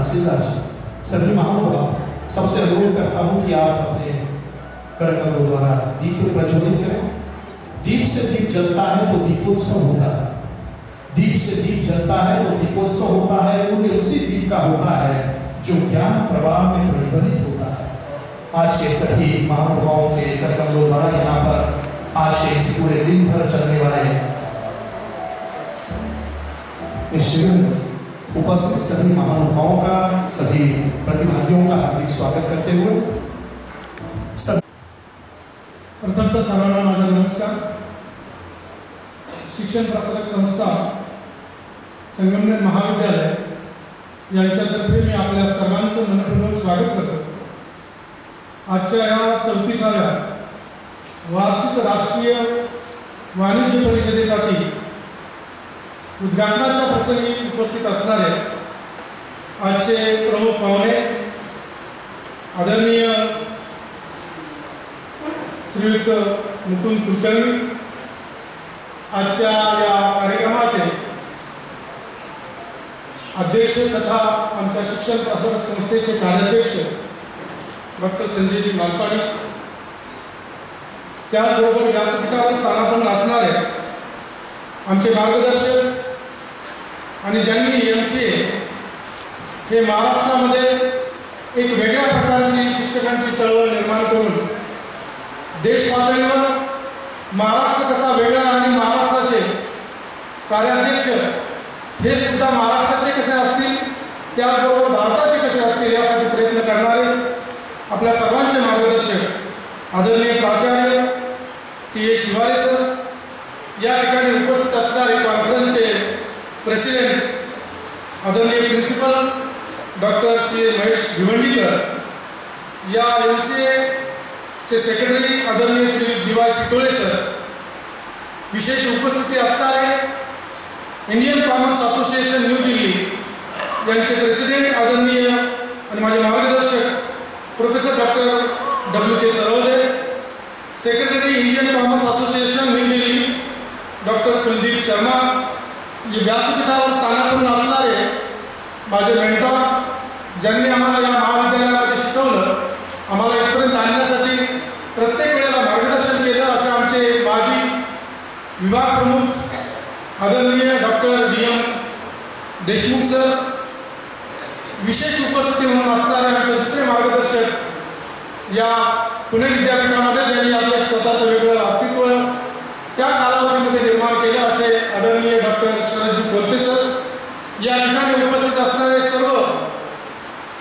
तहसीलदार सभी महानुभाव, सबसे अनुरोध करता हूँ कि आप अपने कर कमलों द्वारा दीप को प्रज्वलित करें। दीप से दीप जलता है तो दीपोत्सव होता है, दीप से दीप जलता है तो दीपोत्सव होता है, क्योंकि उसी दीप का होता है जो ज्ञान प्रवाह में प्रज्वलित होता है। आज के सभी महानुभावों के कर कमलों द्वारा यहाँ पर आज के इस पूरे दिन भर चलने वाले इस शिविर में उपस्थित सभी महानुभावों का, सभी प्रतिभागियों का हार्दिक स्वागत करते हुए प्रथमतः सर्वांना माझा नमस्कार। शिक्षण प्रसारक संस्था संगमनेर महाविद्यालय यांच्यातर्फे मी आपल्या सर्वांचं मनपूर्वक स्वागत करतो। आजच्या या 34व्या वार्षिक राष्ट्रीय वाणिज्य परिषदेसाठी उद्घाटनाच्या प्रसंगी उपस्थित असणारे आजचे प्रमुख पाहुणे आदरणीय श्रीयुत मुकुंद कुलकर्णी, आजच्या या कार्यक्रमाचे अध्यक्ष तथा आमच्या शिक्षण प्रसारक संस्थेचे कार्याध्यक्ष डॉक्टर संजयजी मालपाणी, त्याचबरोबर व्यासपीठावर स्थानापन्न असणारे आमचे मार्गदर्शक आणि ज्यांनी MCA हे महाराष्ट्रामध्ये एक वेगळ्या प्रकारची शिक्षकांची चळवळ निर्माण करून देश पातळीवर महाराष्ट्र कसा वेगळा आणि महाराष्ट्राचे कार्याध्यक्ष हे सुद्धा महाराष्ट्राचे कसे असतील, त्याचबरोबर भारताचे कसे असतील यासाठी प्रयत्न करणारे आपल्या सर्वांचे मार्गदर्शक आदरणीय प्राचार्य TA शिवारे सर, या ठिकाणी उपस्थित असणारे कॉन्फरन्सचे प्रेसिडेंट आदरणीय प्रिन्सिपल डॉक्टर CA महेश भिवंडीकर, या MCA चे सेक्रेटरी आदरणीय श्री जीवाय शितोळे सर, विशेष उपस्थिती असणारे Indian commerce association new Delhi यांचे प्रेसिडेंट आदरणीय आणि माझे मार्गदर्शक professor doctor WK Sarwade, secretary Indian commerce association new Delhi doctor Kuldeep Sharma, व्यासपीठावर स्थानापन्न असणारे माझे मेंटॉर, ज्यांनी आम्हाला या महाविद्यालयामध्ये शिकवलं, आम्हाला इथपर्यंत आणण्यासाठी प्रत्येक वेळेला मार्गदर्शन केलं, असे आमचे माजी विभाग प्रमुख आदरणीय डॉक्टर DM देशमुख सर, विशेष उपस्थिती म्हणून असणारे आमचे दुसरे मार्गदर्शक या पुणे विद्यापीठामध्ये ज्यांनी आपलं एक स्वतःचं वेगळं अस्तित्व त्या कालावधीमध्ये निर्माण केलं असे आदरणीय डॉक्टर शरदजी कोलते सर, या ठिकाणी उपस्थित असणारे सर्व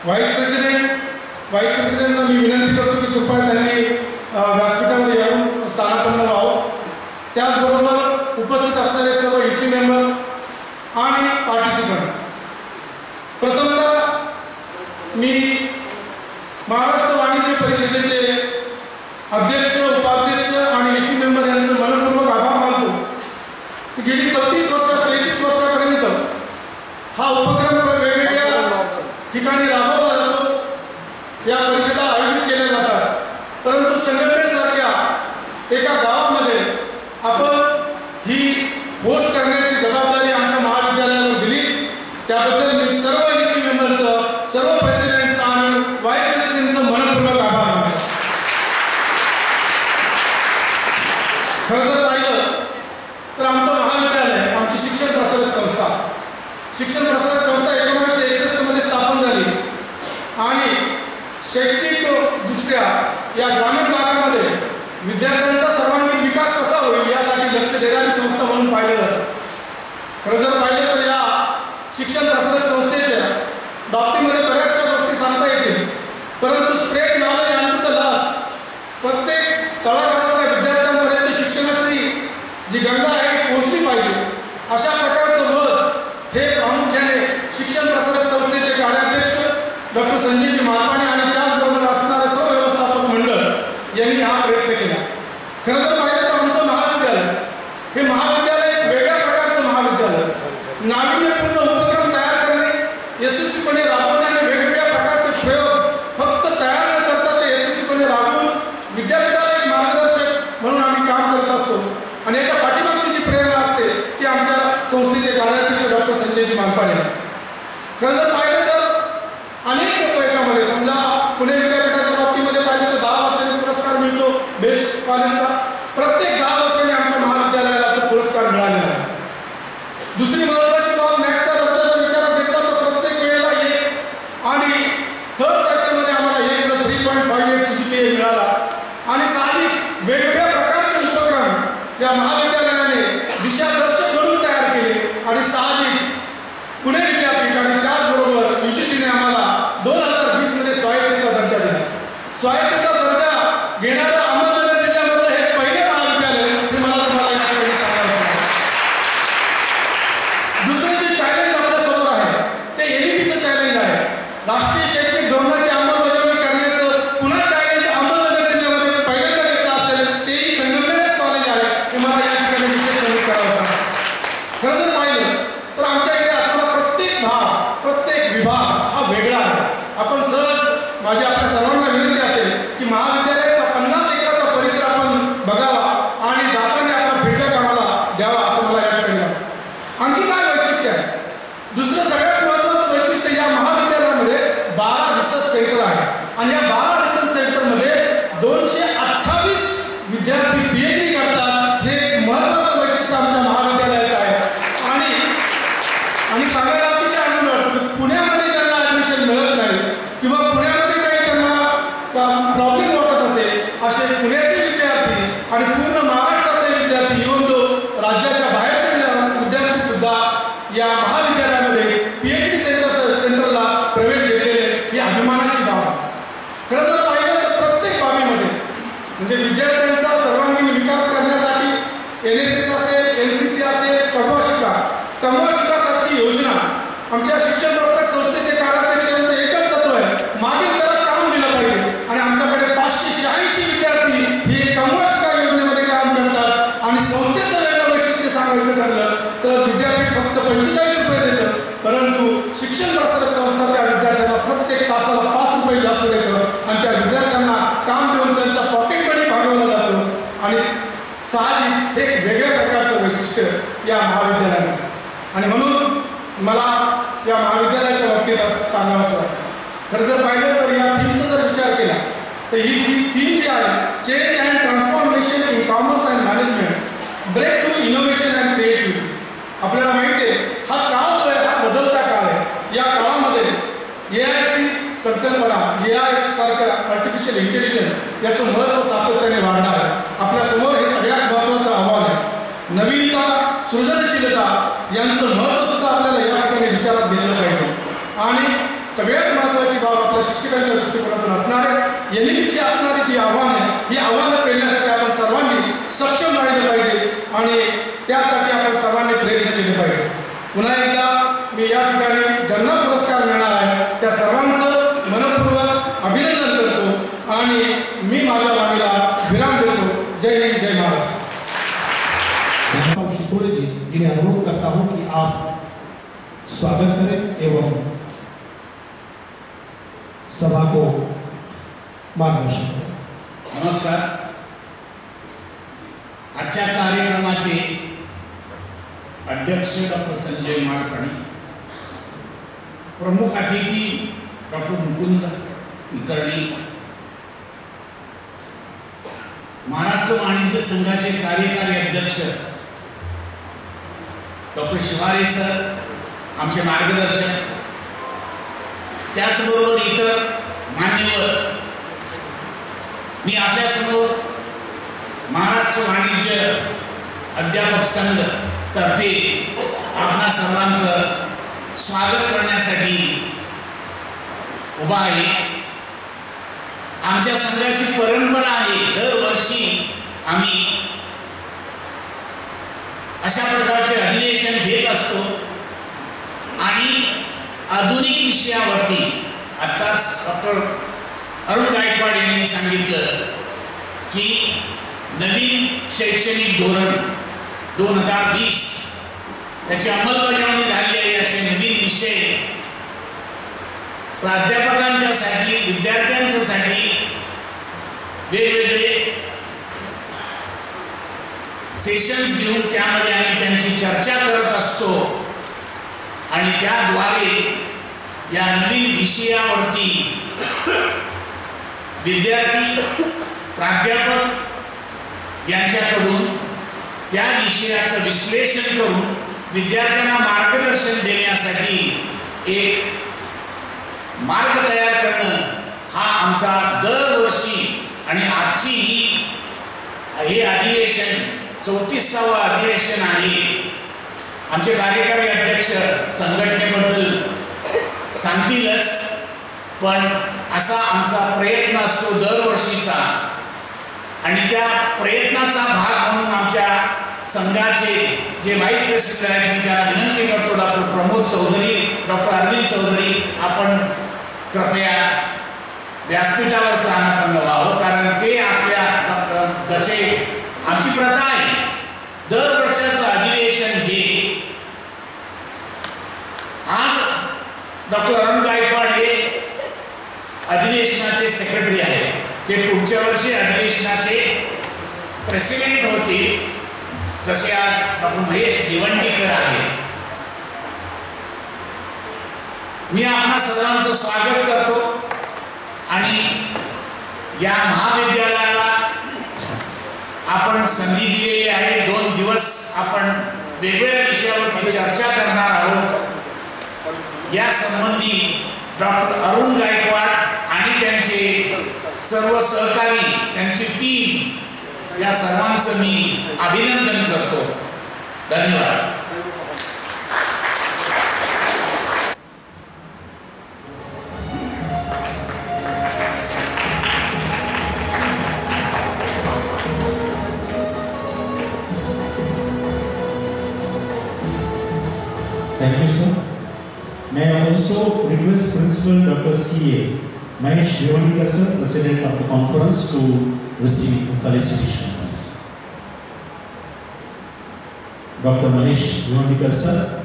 व्हाईस प्रेसिडेंटना मी विनंती करतो की कृपया त्यांनी व्यासपीठावर येऊन स्थानापन्न व्हावं, त्याचबरोबर उपस्थित असणारे सर्व EC मेंबर आणि पार्टिसिपंट। प्रथमतः मी महाराष्ट्र वाणिज्य परिषदेचे अध्यक्ष, उपाध्यक्ष आणि EC मेंबर यांचे मनपूर्वक आभार मानतो की गेली 33 वर्षापर्यंत हा उपक्रम वेगवेगळ्या ठिकाणी राबवला जातो, या परिषदा आयोजित केल्या जातात, परंतु संगमनेरसारख्या एका गावामध्ये आपण ही होस्ट करण्याची जबाबदारी आमच्या महाविद्यालयावर दिली, त्याबद्दल मी सर्व EC मेंबरचं, सर्व प्रेसिडेंट्स आणि व्हाईस प्रेसिडेंटचं मनपूर्वक आभार मानतो। खरं जर पाहिलं तर आमचं महाविद्यालय, आमची शिक्षण प्रसारक संस्था 1961 मध्ये स्थापन झाली आणि शैक्षणिक दृष्ट्या या ग्रामीण भागामध्ये विद्यार्थ्यांचा सर्वांगीण विकास कसा होईल यासाठी लक्ष देणारी संस्था म्हणून पाहिलं जातं। खरं जर पाहिलं तर या शिक्षण प्रसारक संस्थेच्या बाबतीमध्ये बऱ्याचशा गोष्टी सांगता येतील, परंतु spread knowledge and the loss, प्रत्येक तळागाळातल्या विद्यार्थ्यांपर्यंत शिक्षणाची जी गंगा आहे पोहोचली पाहिजे, अशा प्रकारचं मत हे प्रामुख्याने शिक्षण प्रसारक संस्थेचे कार्याध्यक्ष डॉक्टर संजयजी मालपाणी आणि त्याचबरोबर असणारे सर्व व्यवस्थापक मंडळ यांनी हा प्रयत्न केला। खरं तर पाहिलं तर आमचं महाविद्यालय हे महाविद्यालय बेस्ट कॉलेजचा प्रत्येक 10 वर्षांनी आमच्या महाविद्यालयाला तो पुरस्कार मिळालेला आहे. दुसरी महत्त्वाची बाब मॅथचा दर्जा जर विचारात घेतला तर प्रत्येक वेळेला 1 आणि थर्ड सायकलमध्ये आम्हाला 1+3.58 CGPA मिळाला. आणि साहजिक वेगवेगळ्या प्रकारचे उपक्रम या महाविद्यालयाने दिशादर्शक म्हणून तयार केले आणि साहजिक पुणे विद्यापीठ आणि त्याचबरोबर UGCने आम्हाला 2020 मध्ये स्वायत्तेचा दर्जा दिला. स्वायत्तेचा दर्जा घेणारा अहमदनगर जिल्ह्यामधलं हे पहिले महाविद्यालय हे मला तुम्हाला या ठिकाणी सांगायचं आहे. दुसरं जे चॅलेंज आपल्या समोर आहे ते NEPचं चॅलेंज आहे. राष्ट्रीय शैक्षणिक धोरणाची अंमलबजावणी करण्याचं पुन्हा चॅलेंज अहमदनगर जिल्ह्यामध्ये पहिल्यांदा घेतलं असेल तेही संगमनेरच कॉलेज आहे हे मला या ठिकाणी विशेष नमूद करावं आहे. खरं जर पाहिलं तर आमच्या इकडे असणारा प्रत्येक भाग प्रत्येक विभाग हा वेगळा आहे. आपण सहज माझी आपल्या सर्वांना विनंती असेल की महाविद्यालयाचा 50 एकराचा परिसर आपण बघावा आणि जाताना आपला फीडबॅक आम्हाला द्यावा असं मला या ठिकाणी वाटतं. आणखी काय वैशिष्ट्य आहे? दुसरं सगळ्यात महत्त्वाचं वैशिष्ट्य या महाविद्यालयामध्ये 12 रिसर्च सेंटर आहे आणि या 12 रिसर्च सेंटरमध्ये 228 विद्यार्थी PhD करतात. हे महत्त्वाचं वैशिष्ट्य आमच्या महाविद्यालयाचं आहे. आणि सांगायला अतिशय आनंद वाटतो की पुण्यामध्ये ज्यांना ॲडमिशन मिळत नाही किंवा पुण्यामध्ये काही त्यांना प्रॉब्लेम वाटत असेल असे पुण्याचे विद्यार्थी आणि पूर्ण महाराष्ट्रातले विद्यार्थी येऊन तो राज्याच्या बाहेरचे विद्यार्थी सुद्धा या महाविद्यालयामध्ये PhD सेंटरला प्रवेश घेतलेले ही अभिमानाची बाब आहे. खरं तर पाहिलं तर प्रत्येक बाबीमध्ये म्हणजे विद्यार्थ्यांचा सर्वांगीण विकास करण्यासाठी NSS असेल NCC असेल कमवा शिकासारखी योजना आमच्या शिक्षण प्रवर्तक संस्थेचे कार्याध्यक्षांचं एकच तत्व आहे मागील दरात काम दिलं पाहिजे आणि आमच्याकडे 586 विद्यार्थी हे कमवा शिका योजनेमध्ये काम करतात. आणि संस्थेचं वेगळं वैशिष्ट्य सांगायचं ठरलं तर विद्यापीठ फक्त 45 रुपये देतं परंतु शिक्षण प्रसारक संस्था त्या विद्यार्थ्यांना प्रत्येक तासाला 5 रुपये जास्त देतं आणि त्या विद्यार्थ्यांना काम देऊन त्यांचा पॉकेट मनी भागवला जातो. आणि साहजिक हे वेगळ्या प्रकारचं वैशिष्ट्य या महाविद्यालयामध्ये आणि म्हणून मला या महाविद्यालयाच्या बाबतीत सांगावंसं वाटतं. खरं जर पाहिलं तर या थीमचा जर विचार केला तर ही थीम जी आहे change and transformation in commerce and management break through innovation and creativity. आपल्याला माहिती आहे हा काळ जो आहे हा बदलता काळ आहे. या काळामध्ये AIची संकल्पना AI सारख्या आर्टिफिशियल इंटेलिजन्स याचं महत्त्व सातत्याने वाढणार आहे. आपल्यासमोर हे सगळ्यात महत्त्वाचं आव्हान आहे. नवीनता सृजनशीलता यांचं महत्त्व सुद्धा आपल्याला या ठिकाणी विचारात घेतलं पाहिजे. आणि सगळ्यात महत्त्वाची बाब आपल्या शिक्षकांच्या दृष्टिकोनातून असणार आहे NEPची असणारी जी आव्हानं आहे ही आव्हानं पेलण्यासाठी आपण सर्वांनी सक्षम राहिलं पाहिजे आणि त्यासाठी आपण सर्वांनी प्रयत्न केले पाहिजे. पुन्हा एकदा मी या ठिकाणी ज्यांना पुरस्कार मिळणार आहे त्या सर्वांचं मनपूर्वक अभिनंदन करतो आणि मी माझ्या वाणीला विराम देतो. जय हिंद जय महाराष्ट्र. शितोले जी इन्हें अनुरोध करता हूं कि आप स्वागत करें एवं सभा को मार्गदर्शन करें. नमस्कार. आजच्या कार्यक्रमाचे अध्यक्ष डॉक्टर संजय मारकणी, प्रमुख अतिथी डॉक्टर मुकुंद कुलकर्णी, महाराष्ट्र वाणिज्य संघाचे कार्यकारी अध्यक्ष डॉक्टर शिवारे सर, आमचे मार्गदर्शक, त्याचबरोबर इतर मान्यवर, मी आपल्यासमोर महाराष्ट्र वाणिज्य अध्यापक संघ तर्फे आपणा सर्वांचं स्वागत करण्यासाठी उभा आहे. आमच्या संघाची परंपरा आहे दरवर्षी आम्ही अशा प्रकारचे अधिवेशन घेत असतो आणि आधुनिक विषयावरती आताच डॉक्टर अरुण गायकवाड यांनी सांगितलं की नवीन शैक्षणिक धोरण 2020 त्याची अंमलबजावणी झाली आहे. असे नवीन विषय प्राध्यापकांच्यासाठी विद्यार्थ्यांच्यासाठी वेगवेगळे सेशन्स घेऊन त्यामध्ये आम्ही त्यांची चर्चा करत असतो आणि त्याद्वारे या नवीन विषयावरती विद्यार्थी प्राध्यापक यांच्याकडून त्या विषयाचं विश्लेषण करून विद्यार्थ्यांना मार्गदर्शन देण्यासाठी एक मार्ग तयार करणं हा आमचा दरवर्षी आणि आजची हे अधिवेशन 34वा अधिवेशन आहे. आमचे कार्यकारी अध्यक्ष संघटनेबद्दल सांगतीलच, पण असा आमचा प्रयत्न असतो दरवर्षीचा आणि त्या प्रयत्नाचा भाग म्हणून आमच्या संघाचे जे व्हाईस प्रेसिडेंट आहेत मी त्यांना विनंती करतो, डॉक्टर प्रमोद चौधरी, डॉक्टर अरविंद चौधरी, आपण कृपया व्यासपीठावर स्थानापन्न व्हावं, कारण ते आपल्या जसे आमची प्रथा आहे दरवर्षाचं अधिवेशन हे आज डॉक्टर अरुण गायकवाड हे अधिवेशनाचे सेक्रेटरी आहेत, ते पुढच्या वर्षी अधिवेशनाचे प्रेसिडेंट होतील, जसे आज डॉक्टर महेश भिवंडीकर आहेत. मी आपणा सर्वांचं स्वागत करतो आणि या महाविद्यालयाला आपण संधी दिलेली आहे. 2 दिवस आपण वेगवेगळ्या विषयावर चर्चा करणार आहोत. या संबंधी डॉक्टर अरुण गायकवाड आणि त्यांचे सर्व सहकारी, त्यांची टीम, या सर्वांचं मी अभिनंदन करतो. धन्यवाद. Thank you, sir. May I also request Principal Dr. C.A. Mahesh Vivandikar, sir, President of the conference, to receive the felicitation, please. Dr. Mahesh Vivandikar, sir.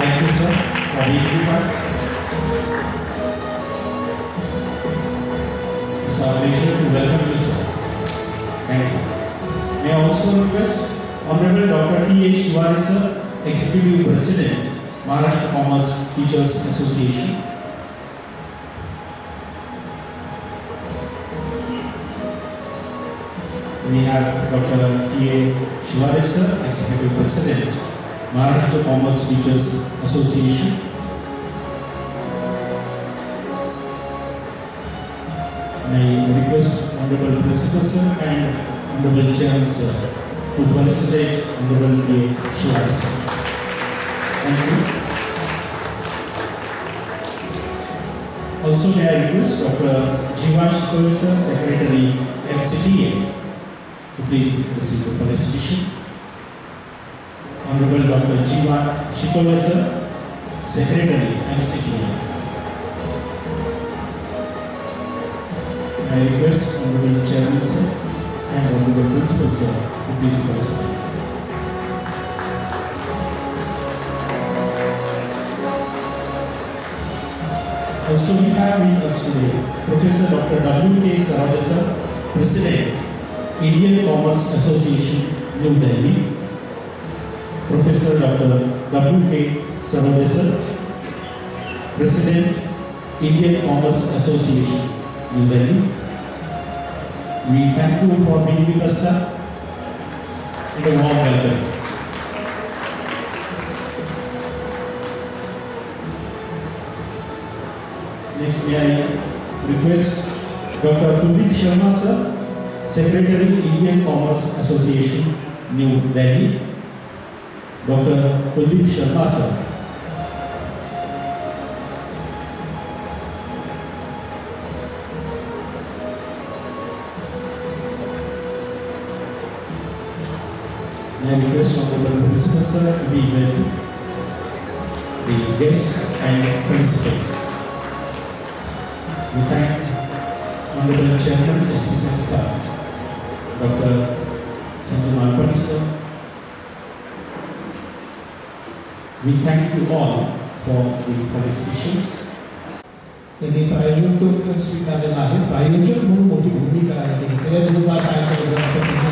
Thank you, sir, for being with us. It's our pleasure to welcome you, sir. Thank you. May I also request Honorable Dr. T.A. Shivari, sir, Executive President, Maharashtra Commerce Teachers Association. We have Dr. T.A. Shivari, sir, Executive President, Maharashtra Commerce Teachers Association. I request Honorable Principal, sir, and Honorable Chairman, sir, to felicitate Honorable T.A. Shivari, sir. Thank you. Also, may I request Dr. Jiva Shikole, sir, Secretary, MCTA, to please receive the felicitation. Honorable Dr. Jiva Shikole, sir, Secretary, MCTA. I request Honorable Chairman, sir, and Honorable Principal, sir, to please felicitate. Also, we have with us today Professor Dr. W.K. Sarojah, sir, President, Indian Commerce Association, New Delhi. Professor Dr. W.K. Sarojah, sir, President, Indian Commerce Association, New Delhi. We thank you for being with us, sir, and a warm welcome. Next, may I request Dr. Kuldeep Sharma, sir, Secretary, Indian Commerce Association, New Delhi. Dr. Kuldeep Sharma, sir. May I request Honorable Principal, sir, to be with the guests and felicitate. We thank Honorable Chairman, SPC staff, Dr. Sanjay Malpani sir. We thank you all for the participations. त्यांनी प्रायोजक तो स्वीकारलेला आहे. प्रायोजक म्हणून मोठी भूमिका आहे. त्याला जोरदार टाळ्यांच्या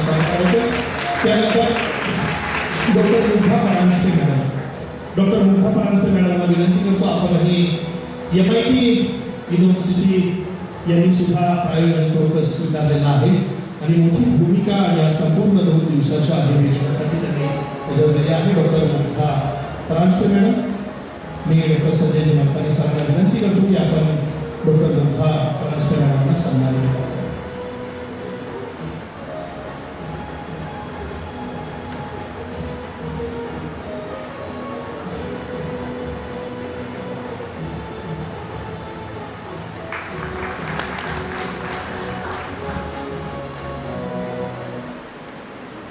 स्वागत करायचं. त्यानंतर doctor Mugdha Paranjape madam. Doctor Mugdha Paranjape मॅडमला विनंती करतो आपण हे MIT युनिव्हर्सिटी यांनी सुद्धा प्रायोजक स्वीकारलेला आहे आणि मोठी भूमिका या संपूर्ण 2 दिवसाच्या अधिवेशनासाठी त्यांनी बजावलेली आहे. डॉक्टर मुग्धा परांजपे मॅडम, मी डॉक्टर संजय मालपानी साहेबांना विनंती करतो की आपण डॉक्टर मुग्धा परांजपे मॅडमांना सन्मानित करू.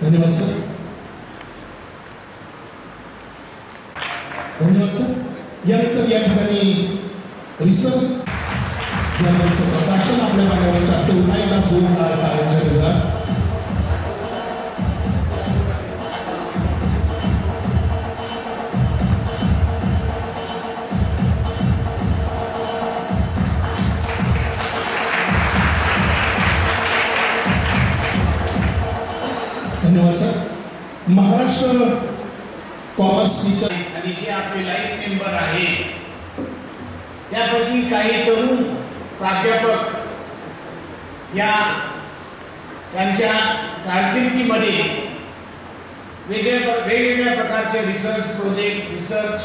धन्यवाद सर. धन्यवाद सर. यानंतर या ठिकाणी रिसर्च जर्नलचं प्रकाशन आपल्या मान्यवरांच्या हस्ते पुन्हा एकदा जोरदार टाळ्यांच्या गजरात. धन्यवाद सर. महाराष्ट्र कॉमर्स टीचर आणि जे आपले लाईफ मेंबर आहे त्यापैकी काही तरुण प्राध्यापक यांच्या कारकिर्दीमध्ये वेगवेगळ्या प्रकारचे रिसर्च प्रोजेक्ट, रिसर्च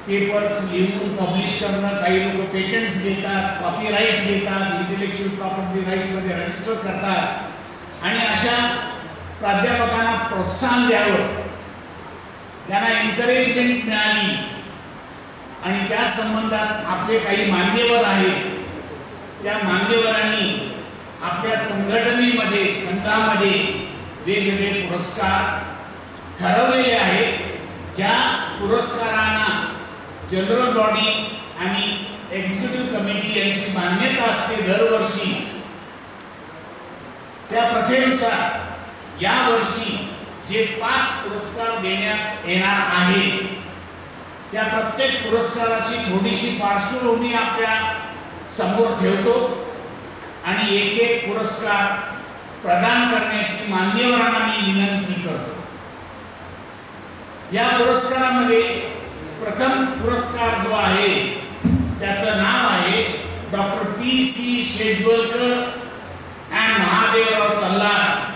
पेपर्स लिहून पब्लिश करणं, काही लोक पेटंट्स घेतात, कॉपीराईट्स घेतात, इंटेलेक्च्युअल प्रॉपर्टी राईटमध्ये रजिस्टर करतात आणि अशा प्राध्यापकांना प्रोत्साहन द्यावं, त्यांना एन्करेजमेंट मिळाली आणि त्या संबंधात आपले काही मान्यवर आहेत त्या मान्यवरांनी आपल्या संघटनेमध्ये संघामध्ये वेगवेगळे पुरस्कार ठरवलेले आहेत. ज्या पुरस्कारांना जनरल बॉडी आणि एक्झिक्युटिव्ह कमिटी यांची मान्यता असते दरवर्षी, त्या प्रथेनुसार या वर्षी जे 5 पुरस्कार देण्यात येणार आहे त्या प्रत्येक पुरस्काराची थोडीशी पार्श्वभूमी आपल्या समोर ठेवतो आणि एक पुरस्कार प्रदान करण्याची मान्यवरांना मी विनंती करतो. या पुरस्कारामध्ये प्रथम पुरस्कार जो आहे त्याचं नाव आहे doctor PC Shejwalkar and Mahadevrao Tallar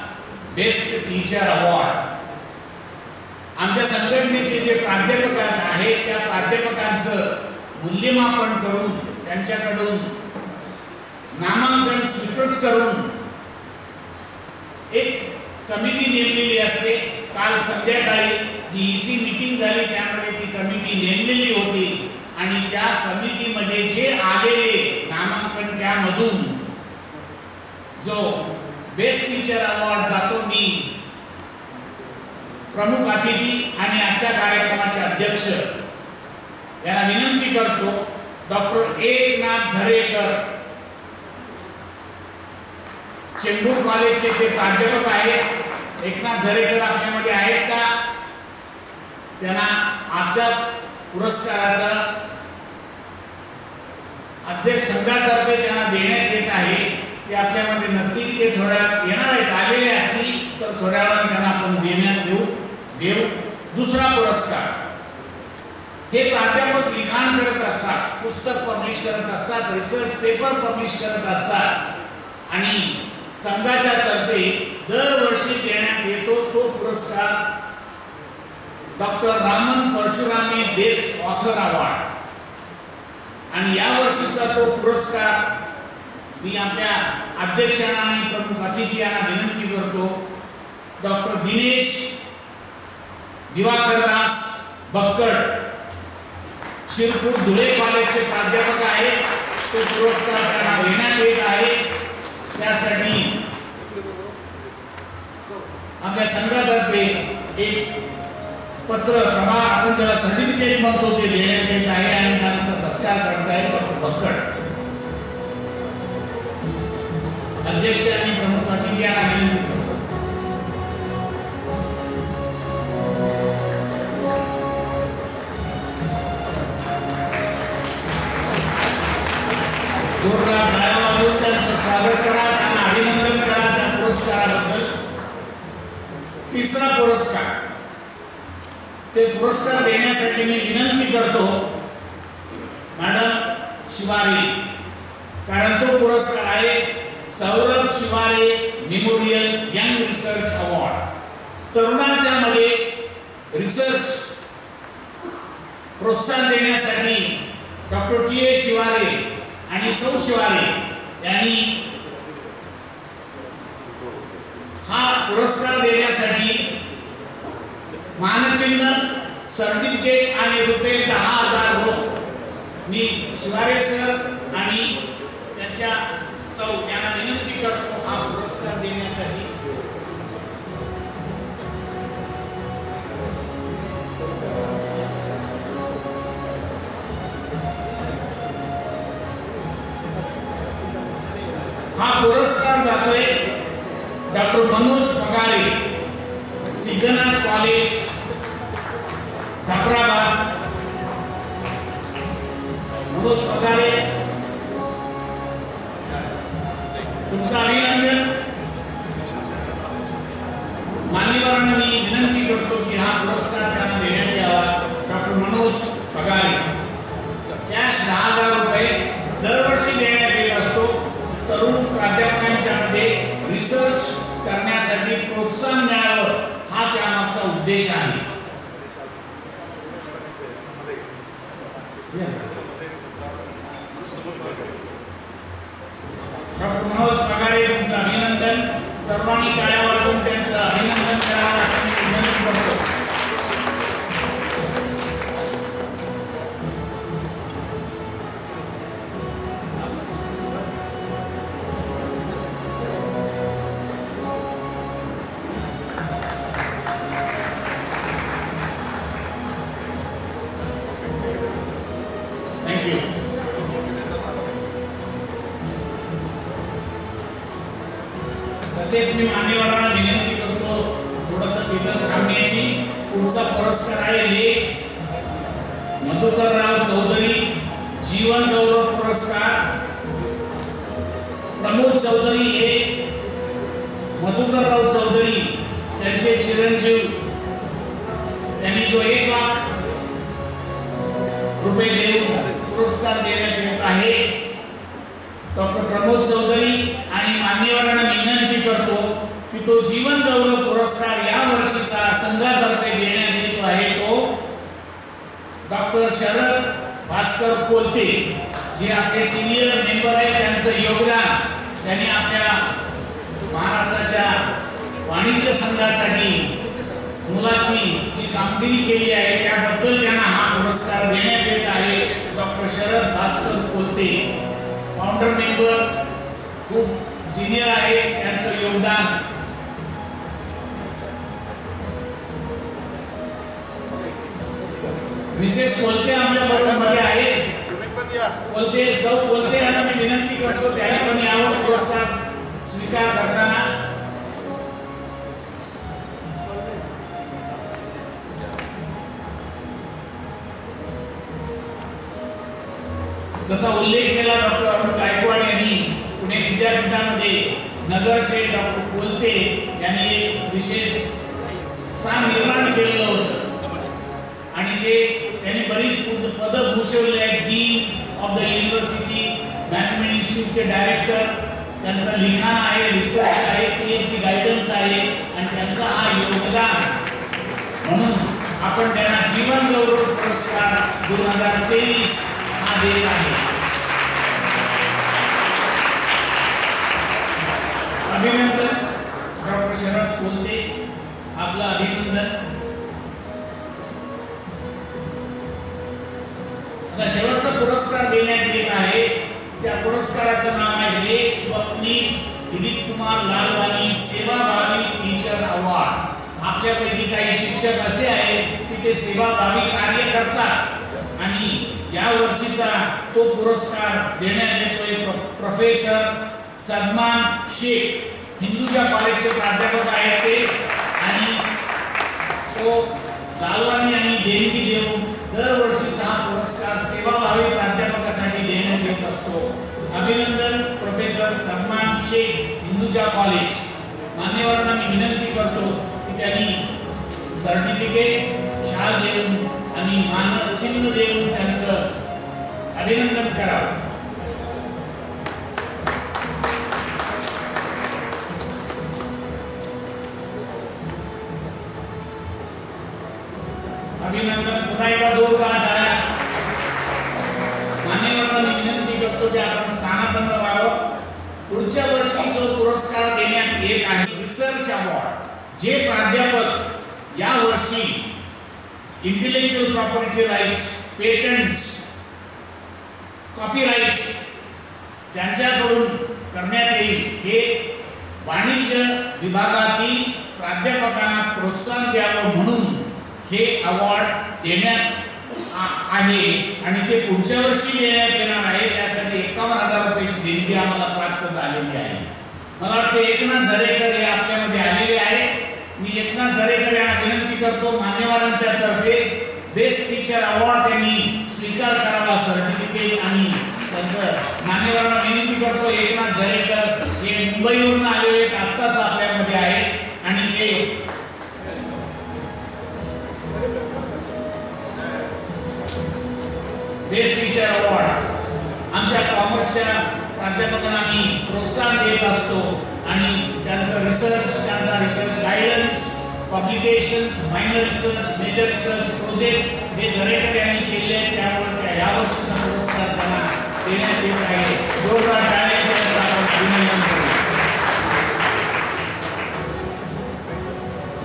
best teacher award. आमच्या संघटनेचे जे प्राध्यापक आहेत त्या प्राध्यापकांचं मूल्यमापन करून त्यांच्याकडून नामांकन स्वीकृत करून एक कमिटी नेमलेली असते. काल संध्याकाळी जी EC मीटिंग झाली त्यामध्ये ती कमिटी नेमलेली होती आणि त्या कमिटीमध्ये जे आलेले नामांकन त्यामधून जो बेस्ट टीचर अवॉर्ड जातो मी प्रमुख अतिथी आणि आजच्या कार्यक्रमाचे अध्यक्ष यांना विनंती करतो. डॉक्टर एकनाथ झरेकर, चेंबूर कॉलेजचे ते प्राध्यापक आहेत. एकनाथ झरेकर आपल्यामध्ये आहेत का? त्यांना आजच्या पुरस्काराचा अध्यक्ष संघातर्फे त्यांना देण्यात येत आहे. ते आपल्यामध्ये नसतील, ते थोड्या येणार आहेत, आलेले असतील तर थोड्या वेळाने त्यांना आपण देण्यात देऊ. दुसरा पुरस्कार, हे प्राध्यापक लिखाण करत असतात, पुस्तक पब्लिश करत असतात, रिसर्च पेपर पब्लिश करत असतात आणि संघाच्या तर्फे दरवर्षी देण्यात येतो. तो पुरस्कार doctor Raman Parshurame best author award आणि या वर्षीचा तो पुरस्कार मी आपल्या अध्यक्षांना आणि प्रमुख अतिथी यांना विनंती करतो. डॉक्टर दिनेश दिवाकर दास बक्कड, शिरपूर धुळे कॉलेजचे प्राध्यापक आहेत. तो पुरस्कार त्यांना देण्यात येत आहे. त्यासाठी आपल्या संघातर्फे एक पत्र प्रमाण, आपण ज्याला सर्टिफिकेट म्हणतो, ते देण्यात येत आहे आणि त्यांचा सत्कार करताय डॉक्टर बक्कड. अध्यक्ष आणि प्रमुख अतिथी यांना विनंती करतो. स्वागत करा, त्यांना अभिनंदन करा त्या पुरस्काराबद्दल. तिसरा पुरस्कार, ते पुरस्कार देण्यासाठी मी विनंती करतो मॅडम शिवारे, कारण तो पुरस्कार आहे Saurabh Shivare memorial young research award. तरुणांच्या मध्ये रिसर्च प्रोत्साहन देण्यासाठी डॉक्टर टी शिवारे आणि सौ शिवारे यांनी हा पुरस्कार देण्यासाठी मानचिन्ह, सर्टिफिकेट आणि रुपये 10,000 रोख मी शिवारे सर आणि त्यांच्या सौ यांना विनंती करतो हा पुरस्कार देण्यासाठी. हा पुरस्कार जातोय डॉक्टर मनोज पगारे, सिद्धनाथ कॉलेज जाफराबाद. मनोज पगारे, तुमचं अभिनंदन. मान्यवरांना मी विनंती करतो की हा पुरस्कार त्यांना देण्यात यावा. डॉक्टर मनोज पगारे. कॅश 10,000 रुपये दरवर्षी देण्यात येत असतो. तरुण प्राध्यापकांच्या मध्ये रिसर्च करण्यासाठी प्रोत्साहन मिळावं हा त्यामागचा उद्देश आहे. डॉक्टर मनोज पगारे, तुमचं अभिनंदन. सर्वांनी टाळ्या वाजवून त्यांचं अभिनंदन करावं असं मी विनंती करतो. थँक्यू. तसेच मी मान्यवरांना विनंती करतो थोडंसं तिथंच थांबण्याची. पुढचा पुरस्कार आहे लेख मधुकरराव चौधरी जीवन गौरव पुरस्कार. प्रमोद चौधरी हे मधुकरराव चौधरी त्यांचे चिरंजीव, त्यांनी जो 1 लाख रुपये देऊन पुरस्कार देण्यात येत आहे. डॉक्टर प्रमोद चौधरी आणि मान्यवरांना विनंती करतो की तो जीवन गौरव पुरस्कार या वर्षीचा संघातर्फे देण्यात येतो आहे तो डॉक्टर शरद भास्कर कोलते, जे आपले सिनियर मेंबर आहेत. त्यांचं योगदान त्यांनी आपल्या महाराष्ट्राच्या वाणिज्य संघासाठी मुलाची जी कामगिरी केली आहे त्याबद्दल त्यांना हा पुरस्कार देण्यात येत आहे. Doctor Sharad Bhaskar Kolte founder member, खूप सिनियर आहे, त्यांचं योगदान. मिसेस कोलते आपल्या बरोबर मध्ये आहेत. कोलते सौ कोलते यांना मी विनंती करतो त्यांनी पण यावर पुरस्कार स्वीकार करताना जसा उल्लेख केला डॉक्टर अरुण गायकवाड यांनी पुणे विद्यापीठामध्ये नगरचे डॉक्टर कोलते यांनी एक विशेष स्थान निर्माण केलेलं होतं आणि ते त्यांनी बरीच पदं भूषवली आहेत. Dean of the university, management इन्स्टिट्यूटचे डायरेक्टर, त्यांचं लिखाण आहे, रिसर्च आहे, पीएचडी गायडन्स आहे आणि त्यांचा हा योगदान म्हणून आपण त्यांना जीवन गौरव पुरस्कार 2023 हा देत आहे. अभिनंदन डॉक्टर शरद कोलते, आपलं अभिनंदन. आता शेवटचा पुरस्कार देण्यात येत आहे. त्या पुरस्काराचं नाव आहे लेख स्वप्नी दिलीप कुमार लालवानी सेवाभावी टीचर अवॉर्ड. आपल्यापैकी काही शिक्षक असे आहेत की ते सेवाभावी कार्य करतात आणि या वर्षीचा तो पुरस्कार देण्यात येतोय प्रोफेसर सलमान शेख, हिंदूच्या कॉलेजचे प्राध्यापक आहेत ते, आणि तो लालवानी आणि देणगी देऊन दरवर्षीचा हा पुरस्कार सेवाभावी प्राध्यापकासाठी देण्यात येत असतो. अभिनंदन प्रोफेसर सलमान शेख हिंदुजा कॉलेज मान्यवरांना मी विनंती करतो की त्यांनी सर्टिफिकेट शाल देऊन आणि मानचिन्ह देऊन त्यांचं अभिनंदन करावं. अभिनंदन पुन्हा एकदा जोरदार टाळ्या. मान्यवरांना मी विनंती करतो की आपण स्थानापन्न व्हावं. पुढच्या वर्षी जो पुरस्कार देण्यात येत आहे रिसर्च अवॉर्ड, जे प्राध्यापक या वर्षी intellectual property right, patents, copyrights ज्यांच्याकडून करण्यात येईल हे वाणिज्य विभागातील प्राध्यापकांना प्रोत्साहन द्यावं म्हणून हे अवॉर्ड देण्यात आहे आणि ते पुढच्या वर्षी देण्यात येणार आहे. त्यासाठी 51,000 रुपयाची देणगी आम्हाला प्राप्त झालेली आहे. मला वाटतं एकनाथ झरेकर हे आपल्यामध्ये आलेले आहे. मी एकनाथ झरेकर यांना विनंती करतो मान्यवरांच्या तर्फे बेस्ट टीचर अवॉर्ड त्यांनी स्वीकार करावा, सर्टिफिकेट आणि त्यांचं मान्यवरांना विनंती करतो. एकनाथ झरेकर हे मुंबईवरून आलेले आत्ताच आपल्यामध्ये आहेत आणि ते बेस्ट टीचर अवॉर्ड आमच्या कॉमर्सच्या प्राध्यापकांना मी प्रोत्साहन देत असतो आणि त्यांचा research guidance, publications, minor research, major research project हे झरेकर यांनी केले आहेत. त्यामुळे या वर्षीचा पुरस्कार त्यांना देण्यात येत आहे. जोरदार टाळ्या त्यांचं आपण अभिनंदन करू.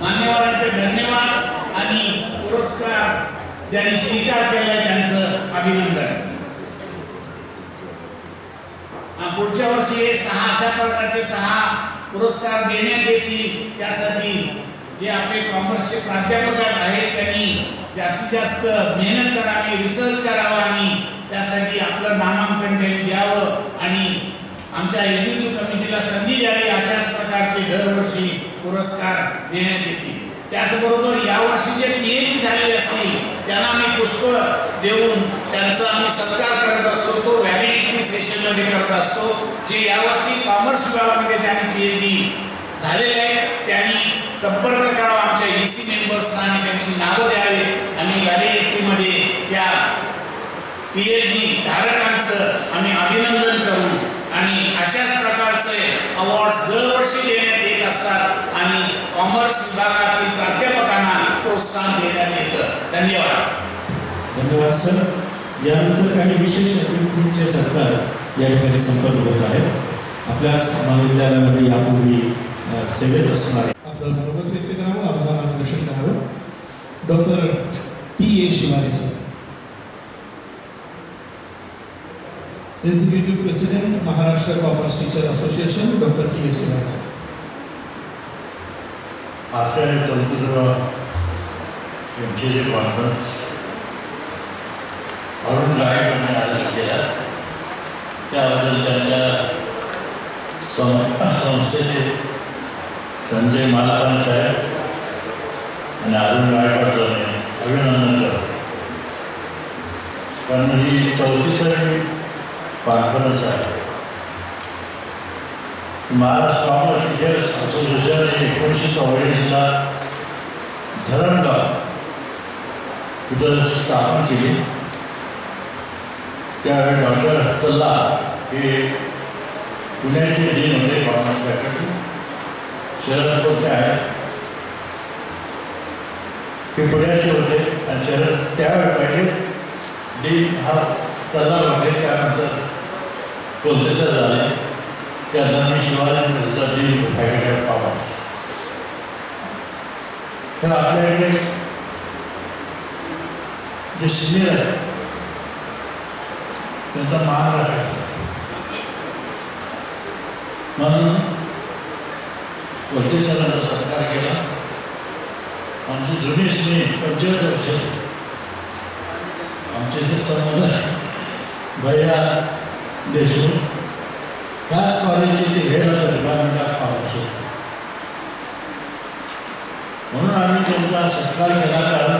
मान्यवरांचे धन्यवाद आणि पुरस्कार ज्यांनी स्वीकार केला त्यांचं अभिनंदन. पुढच्या वर्षी हे 6 अशा प्रकारचे 6 पुरस्कार देण्यात येतील. त्यासाठी जे आपले कॉमर्सचे प्राध्यापक आहेत त्यांनी जास्तीत जास्त मेहनत करावी, रिसर्च करावा आणि त्यासाठी आपलं नामांकन त्यांनी द्यावं आणि आमच्या एक्झिक्युटिव्ह कमिटीला संधी द्यावी. अशाच प्रकारचे दरवर्षी पुरस्कार देण्यात येतील. त्याचबरोबर यावर्षी जे पीएचडी झालेले असतील त्यांना आम्ही पुष्प देऊन त्यांचा आम्ही सत्कार करत असतो. तो व्हॅलिडिटी सेशनमध्ये करत असतो. जे यावर्षी कॉमर्स विभागामध्ये ज्यांनी पीएचडी झालेले आहेत त्यांनी संपर्क करावा आमच्या ईसी मेंबर्सना आणि त्यांची नावं द्यावी आणि व्हॅलिडिटीमध्ये त्या पीएचडी धारकांचं आम्ही अभिनंदन करू आणि अशाच प्रकारचे अवॉर्ड्स दरवर्षी देण्यात येत असतात आणि कॉमर्स विभागातील प्राध्यापकांना प्रोत्साहन देण्यात येतं. धन्यवाद. धन्यवाद सर. यानंतर काही विशेष अतिथींचे सत्कार या ठिकाणी संपन्न होत आहेत. आपल्याच महाविद्यालयामध्ये यापूर्वी सेवेत असणारे आपलं मनोगत व्यक्त करावं, आम्हाला मार्गदर्शन करावं. Doctor T A. Shivare sir, executive president Maharashtra commerce teacher association, doctor T A. Shivare sir. Acharya Tanturao यांचे जे कॉन्फरन्स म्हणून गायकांनी आयोजित केला त्याबद्दल त्यांच्या संस्थेचे संजय मालापान साहेब आणि अरुण गायकवाड अभिनंदन करतो. कारण ही 34वी कॉन्फरन्स आहे. महाराष्ट्र कॉमर्स टीचर्स असोसिएशन 1944ला धरणगाव इथं स्थापन केली. त्यावेळी डॉक्टर हत्तल्ला हे पुण्याचे डीन होते कॉमर्स फॅकल्टी. शरद कोणते आहेत ते पुण्याचे होते आणि शरद त्यावेळी पहिले डीन हा तल्ला होते. त्यानंतर कोलतेसर झाले. त्यानंतर मी Shivaji dean faculty of commerce. तर आपल्याकडे जे सिनियर आहे त्यांचा मान राखायचा म्हणून कोलतेसरांचा सत्कार केला. आमची जुनी स्नेह 25 वर्ष आमचे जे संबंध भैया देशमुख ह्याच कॉलेजचे head of department of commerce म्हणून आम्ही त्यांचा सत्कार केला. कारण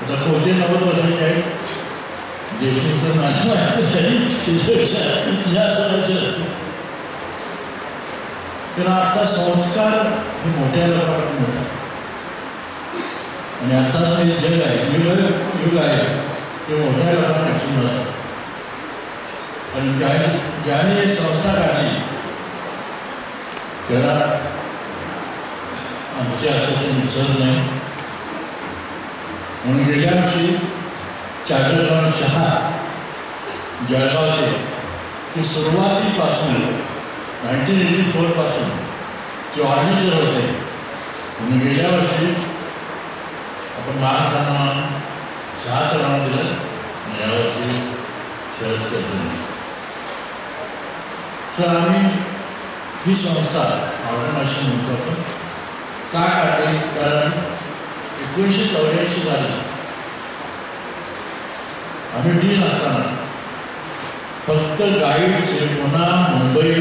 आता 90 वर्षाचे आहेत. देशमुखचं माझं माहिती तरी त्याच्यापेक्षा जास्त लक्ष कारण आता संस्कार हे मोठ्या लोकांना मिळतात आणि आत्ताच हे जग आहे युग आहे ते मोठ्या लोकांना ॲक्शन जातात आणि ज्याने संस्था काढली त्याला आमच्या असोसिएशन विसरत नाही म्हणून गेल्या वर्षी चार्टरगाव शहा जळगावचे ते सुरुवातीपासून 1984 पासून ते ऑर्डिनेटर होते म्हणून गेल्या वर्षी आपण मान सन्मान शहाचं नाव दिलं आणि यावर्षी शरद करतो सर आम्ही ही संस्था ऑर्गनायझेशन म्हणतो आपण का काढली कारण 1984 साली आम्ही डीन असताना फक्त गाईड पुणे मुंबई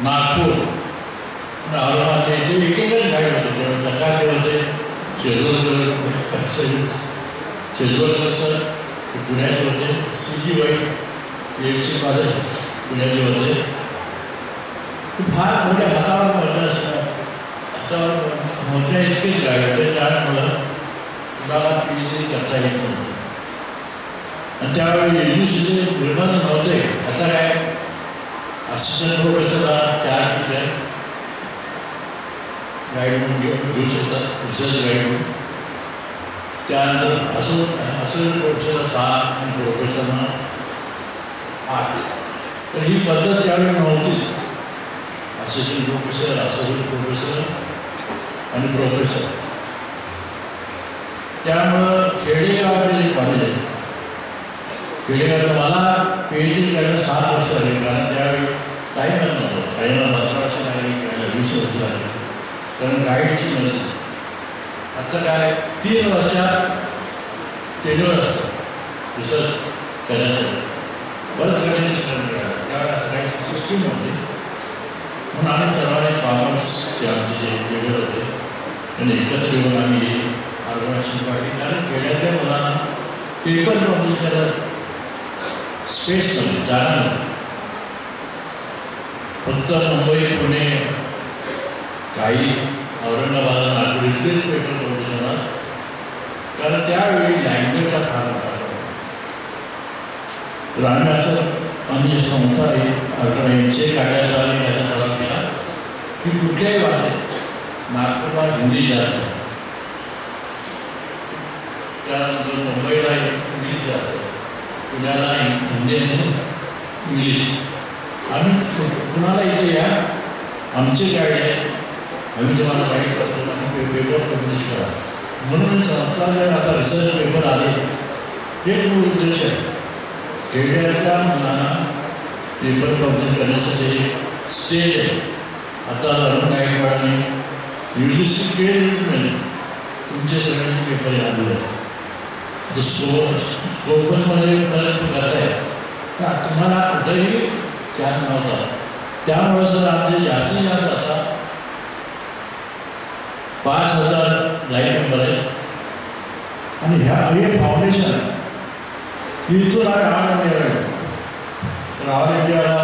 नागपूर औरंगाबाद इथे एकच गाईड होते तेव्हा नकाते होते शेजवळकर सर पुण्याचे होते CG वाई एकशे माझे पुण्याचे होते फार मोठ्या हातावर मोठ्या हातावर मोठ्या इतकेच गाईड होते त्यामुळं तुम्हाला PhD करता येत नव्हतं आणि त्यावेळी युनिव्हर्सिटी निर्माण नव्हते आता काय असिस्टंट प्रोफेसरला 4 टीचर गाईड म्हणून घेऊ शकतात रिसर्च गाईड म्हणून त्यानंतर असं प्रोफेसरला 6 आणि प्रोफेसरना 8 तर ही पद्धत त्यावेळी नव्हतीच असिस्टंट प्रोफेसर असोसिएट प्रोफेसर आणि प्रोफेसर त्यामुळं खेडेगावातील एक कॉलेज आहे खेडेगाव मला PhD करायला 7 वर्ष झाले कारण त्यावेळी काही नव्हतं काहींना 15 वर्ष लागली काहींना 20 वर्ष लागली कारण गाईडची मदत आता काय 3 वर्षात टेन्युअर असतं रिसर्च करण्यासाठी बरंच गणित शिक्षण करायला त्यावेळेला असं काही सिस्टीम होती म्हणून आम्ही सर्वांनी कॉमर्सचे आमचे जे लेबर होते त्यांनी एकत्र येऊन आम्ही ऑर्गनायझेशन काढली कारण खेड्यातल्या मुलांना पेपर पब्लिश करायला स्पेसमध्ये जागा नव्हती फक्त मुंबई पुणे काही औरंगाबाद नागपूर इथलेच पेपर पब्लिश होणार कारण त्यावेळी लँग्वेजचा फार होता तर आम्ही असं आणि संस्था आहे ऑर्गनायझेशन काढायचा आणि असा ठराव केला की कुठल्याही भाषेत नागपूरला हिंदी जास्त त्यानंतर मुंबईला इंग्लिश जास्त पुण्याला हिंदी आणि इंग्लिश आम्ही कुणाला इथे या आमचे गाईड आहे आम्ही तुम्हाला गाईड करतो आणि पेपर पब्लिश करा म्हणून संस्था आता रिसर्च पेपर आले हे मूळ उद्देश आहे खेड्यातल्या मुलांना पेपर पब्लिश करण्यासाठी स्टेज आहे आता अरुण गायकवाडांनी UGC केले तुमचे सगळ्यांचे पेपर आलेले आहेत ते स्कोपसमध्ये पर्यंत करत आहे का तुम्हाला कुठेही चान्स नव्हता त्यामुळे सर आमचे जास्तीत जास्त आता 5,000 लाईफ मेंबर आहेत आणि हे फाउंडेशन इथून आहे ऑल इंडिया पण ऑल इंडियाला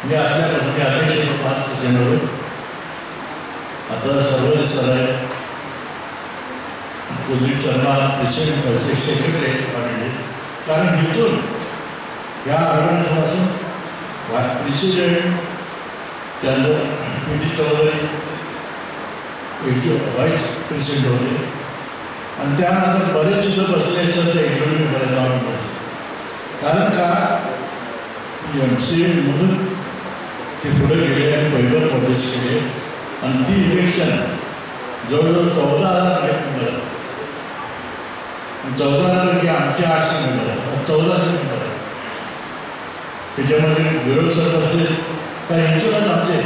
मी असल्यापासून मी अध्यक्ष 5% आता सर्व सर आहे कुलदीप शर्मा प्रेसिडेंट सेक्रेटरी आहेत कारण इथून या ऑर्गनायझेशनपासून प्रेसिडेंट त्यानंतर PT चौधरी व्हाईस प्रेसिडेंट होते आणि त्यानंतर बरेच सुद्धा बसले सर ते एक्झिक्युटिव्ह बरेच कारण का MCA मधून ते पुढे गेले आणि पेपर पब्लिश केले आणि ती इलेक्शन जवळजवळ 14,000 लाईफ मेंबर 14,000 आमचे 800 मेंबर आहे 1400 मेंबर आहे त्याच्यामध्ये विरोध सर असले तर इथूनच आमचे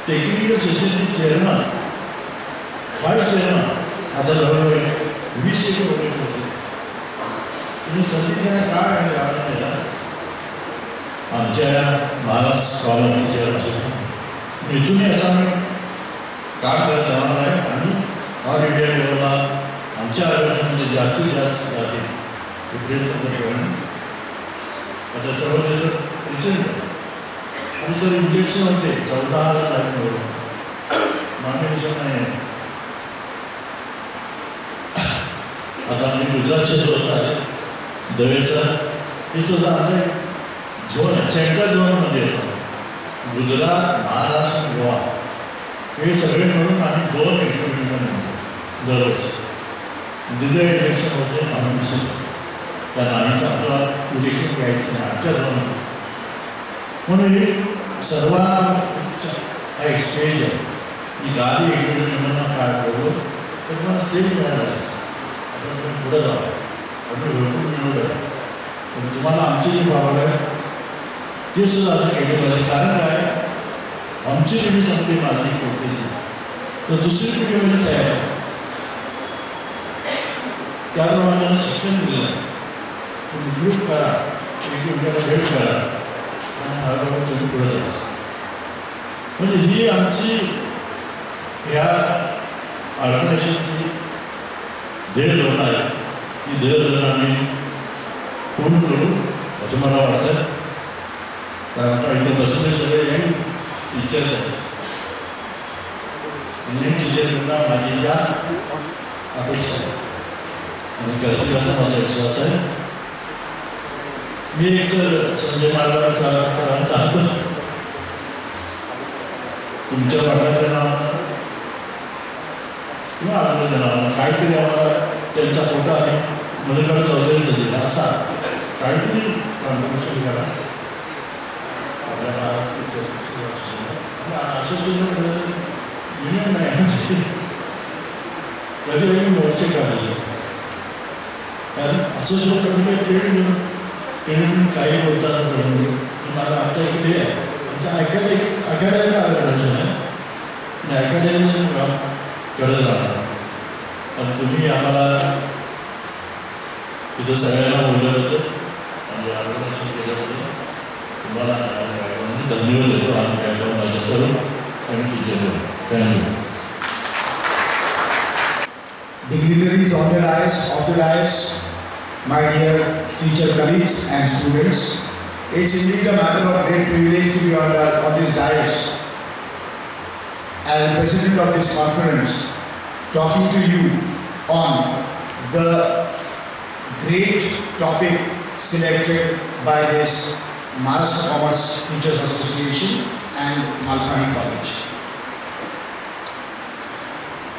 टेक्निकल सेशनचे चेअरमन व्हाईस चेअरमन आता जवळजवळ 20 होते तुम्ही संधी काय आहे आवाज आमच्या महाराष्ट्र कॉलेजच्या इथूनही असं आम्ही काम करत राहणार आहे आणि ऑल इंडिया लेवलला आमच्या आयोजनामध्ये जास्तीत जास्त जाते हे प्रयत्न करतो. आता सर्व देशात रिसेंट आणि सर इंजेक्शन होते 14,000 आहे मागणी देशात नाही आहे. आता आम्ही गुजरातचे दोस्त आहे दवे सर हे सुद्धा आमचे झोन सेंट्रल झोनमध्ये येतात. गुजरात, महाराष्ट्र, गोवा हे सगळे मिळून आम्ही 2 एक्सपेरिमेंट म्हणतो दररोज. जिथे इलेक्शन होते आम्ही त्या नाहीचं आपल्याला इलेक्शन घ्यायचं नाही आमच्या झोन. म्हणून हे सर्वांचा हा एक्सचेंज आहे. मी गाडी एक्सपेरिमेंटना काय करू तर मला स्टेज मिळालं आहे. आपण तुम्ही पुढे जाऊ आपण भरपूर मिळवलं आहे. पण तुम्हाला आमची जी भावना आहे ते सुद्धा असं केलेलं आहे. कारण काय आमची पिढी सांगते माझी कोणतीच तर दुसरी पिढी म्हणजे तयार आहे. त्याप्रमाणे शिक्षण दिलं आहे. तुम्ही ग्रुप करा एकमेकाला भेट करा आणि हळूहळू तुम्ही पुढे जा. म्हणजे ही आमची ह्या ऑर्गनायझेशनची ध्येयधोरण आहे. ती ध्येयधोरण आम्ही पूर्ण करू असं मला वाटतं. कारण आता इथे बसले सगळे यंग टीचर्स आहेत. यंग टीचर्सना माझी जास्त अपेक्षा आहे आणि करतील असा माझा विश्वास आहे. मी एक संजय मालवाड सरांना सांगतो तुमच्या वडिलांच्या नावानं किंवा आनंदाच्या नावानं काहीतरी आम्हाला त्यांचा फोटो आहे मधुकर चौधरीचा दिला असा काहीतरी कॉन्ट्रिब्युशन करा. आपल्याला युनियन नाही कधी मोर्चे काढले कारण असोसिएशन कमिटी ट्रेड काही बोलतात. मला आमच्या इकडे आहे आमच्या अकॅडमी ऑर्गनायझेशन आहे आणि अकॅडमी काम करत राहणार. पण तुम्ही आम्हाला इथं सगळ्यांना बोललं होतं म्हणजे ऑर्गनायझेशन केल्याबद्दल तुम्हाला धन्यवाद देतो. आम्ही काय माझ्या सर्व आणि teacher thank you. Dignitaries on the dais, my dear teacher colleagues and students, it's indeed a matter of great privilege to be on this dais as president of this conference, talking to you on the great topic selected by this Maharashtra Commerce Teachers Association and Malpani College.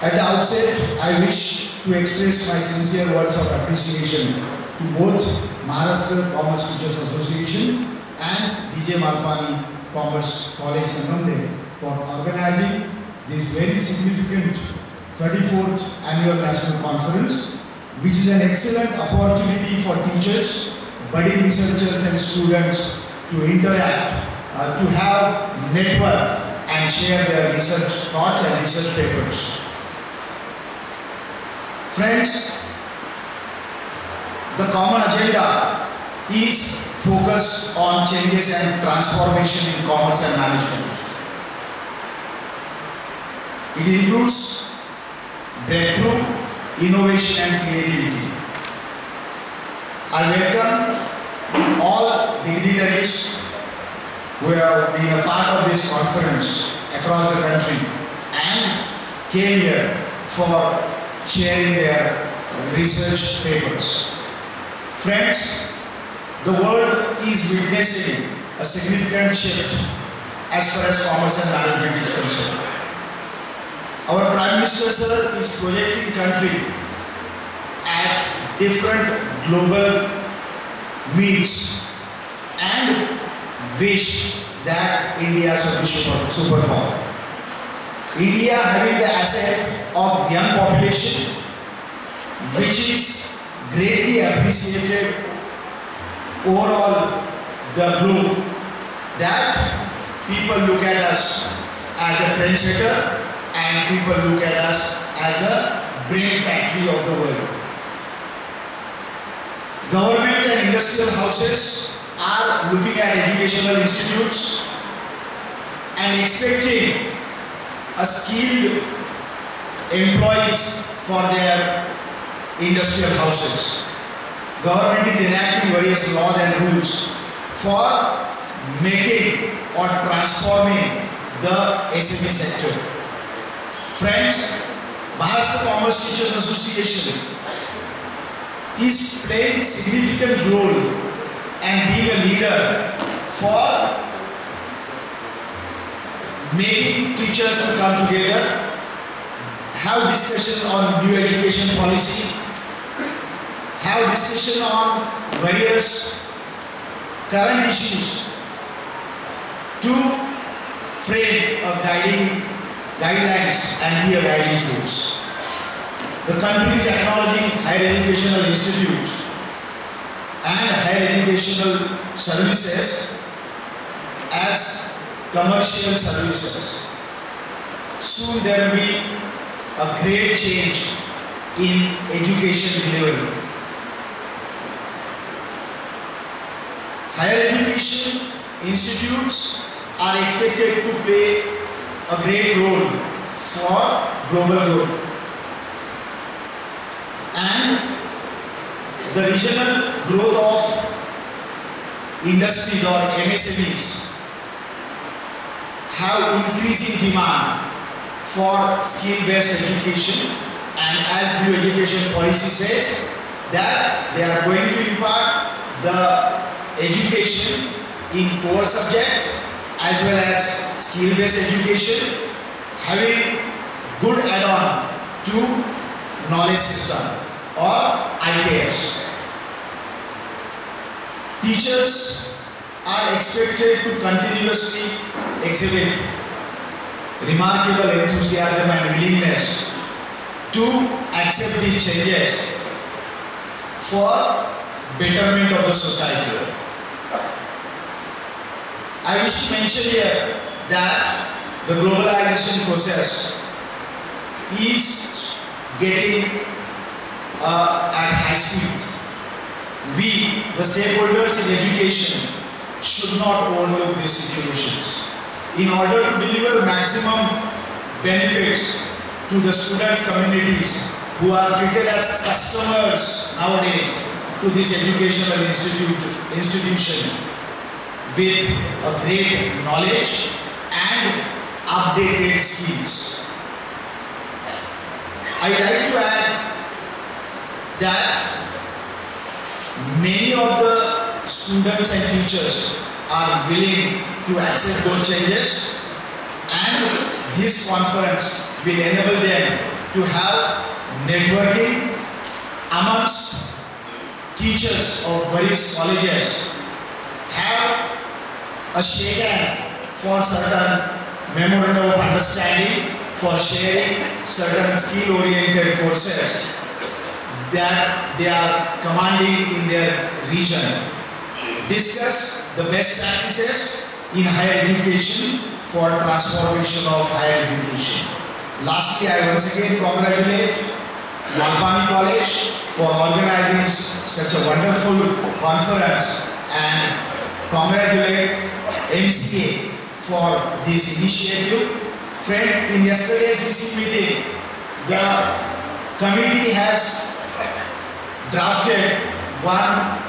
At the outset, I wish to express my sincere words of appreciation to both Maharashtra Commerce Teachers Association and DJ Malpani Commerce College Sangamne for organizing this very significant 34th Annual National Conference, which is an excellent opportunity for teachers, budding researchers and students to interact, to have network and share their research thoughts and research papers. Friends, the common agenda is focused on changes and transformation in commerce and management. It includes breakthrough, innovation and creativity. I welcome all dignitaries who have been a part of this conference across the country and came here for sharing their research papers. Friends, the world is witnessing a significant shift as far as commerce and management is concerned. Our Prime Minister sir is projecting the country at different global meets and wish that India should be superpower. India having the asset of young population, which is greatly appreciated overall the globe, that people look at us as a trendsetter and people look at us as a brain factory of the world. Government and industrial houses are looking at educational institutes and expecting a skilled employees for their industrial houses. government is enacting various laws and rules for making or transforming the SME sector. Friends, Maharashtra Commerce Teachers Association is playing significant role and being a leader for making teachers to come together, have discussion on new education policy, have discussion on various current issues to frame a guidelines and be a guiding force. The country is acknowledging higher educational institutes and higher educational services as commercial services. Soon there will be a great change in education delivery. Higher education institutes are expected to play a great role for global growth. And the regional growth of industries or MSMEs have increasing demand for skill-based education, and as new education policy says that they are going to impart the education in core subject as well as skill-based education, having good add-on to knowledge system or IKS. Teachers are expected to continuously exhibit remarkable enthusiasm and willingness to accept these changes for betterment of the society. I wish to mention here that the globalization process is getting at high speed. We, the stakeholders in education, should not overlook these situations. In order to deliver maximum benefits to the students' communities who are treated as customers nowadays to this educational institution with a great knowledge and updated skills. I would like to add that many of the students and teachers are willing to accept those changes, and this conference will enable them to have networking amongst teachers of various colleges, have a shake hand for certain memorandum of understanding for sharing certain skill-oriented courses that they are commanding in their region. Discuss the best practices in higher education for transformation of higher education. Lastly, I once again congratulate Malpani College for organizing such a wonderful conference and congratulate MCA for this initiative. Friend, in yesterday's DC meeting, the committee has drafted one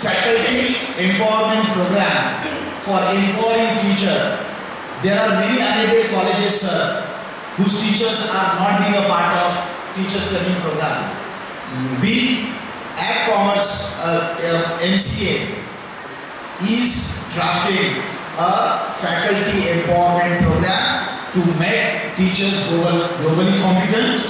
faculty empowerment program for empowering teachers. There are many unaided colleges, sir, whose teachers are not being a part of teachers training program. We at Commerce MCA is drafting a faculty empowerment program to make teachers globally competent,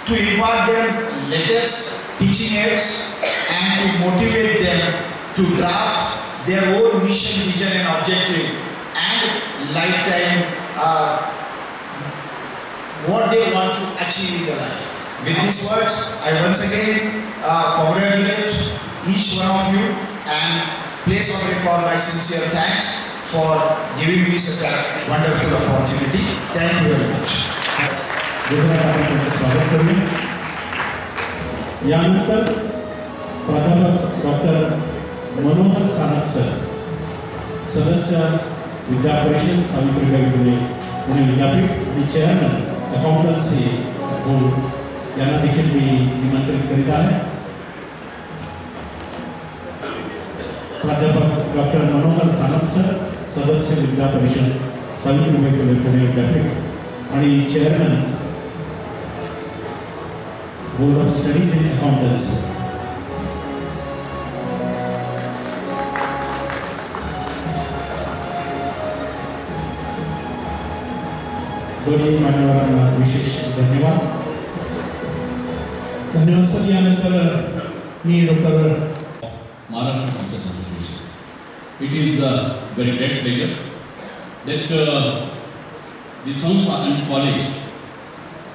to impart them latest teaching aids, and to motivate them to draft their own mission, vision and objective and lifetime what they want to achieve in their life. With these words, I once again congratulate each one of you and place on record my sincere thanks for giving me such a wonderful opportunity. Thank you very much. यानंतर प्राध्यापक doctor Manohar Sanap sir, सदस्य विद्या परिषद सावित्रीबाई फुले पुणे विद्यापीठ आणि chairman accountancy board यांना देखील मी निमंत्रित करीत आहे. प्राध्यापक डॉक्टर मनोहर सानप सर, सदस्य विद्या परिषद सावित्रीबाई फुले पुणे विद्यापीठ आणि chairman board of studies in accountancy. दोन्ही मान्यवरांना विशेष धन्यवाद. धन्यवाद सर. यानंतर मी doctor Maharashtra Teachers Association. It is a very great pleasure that the Samstha and college,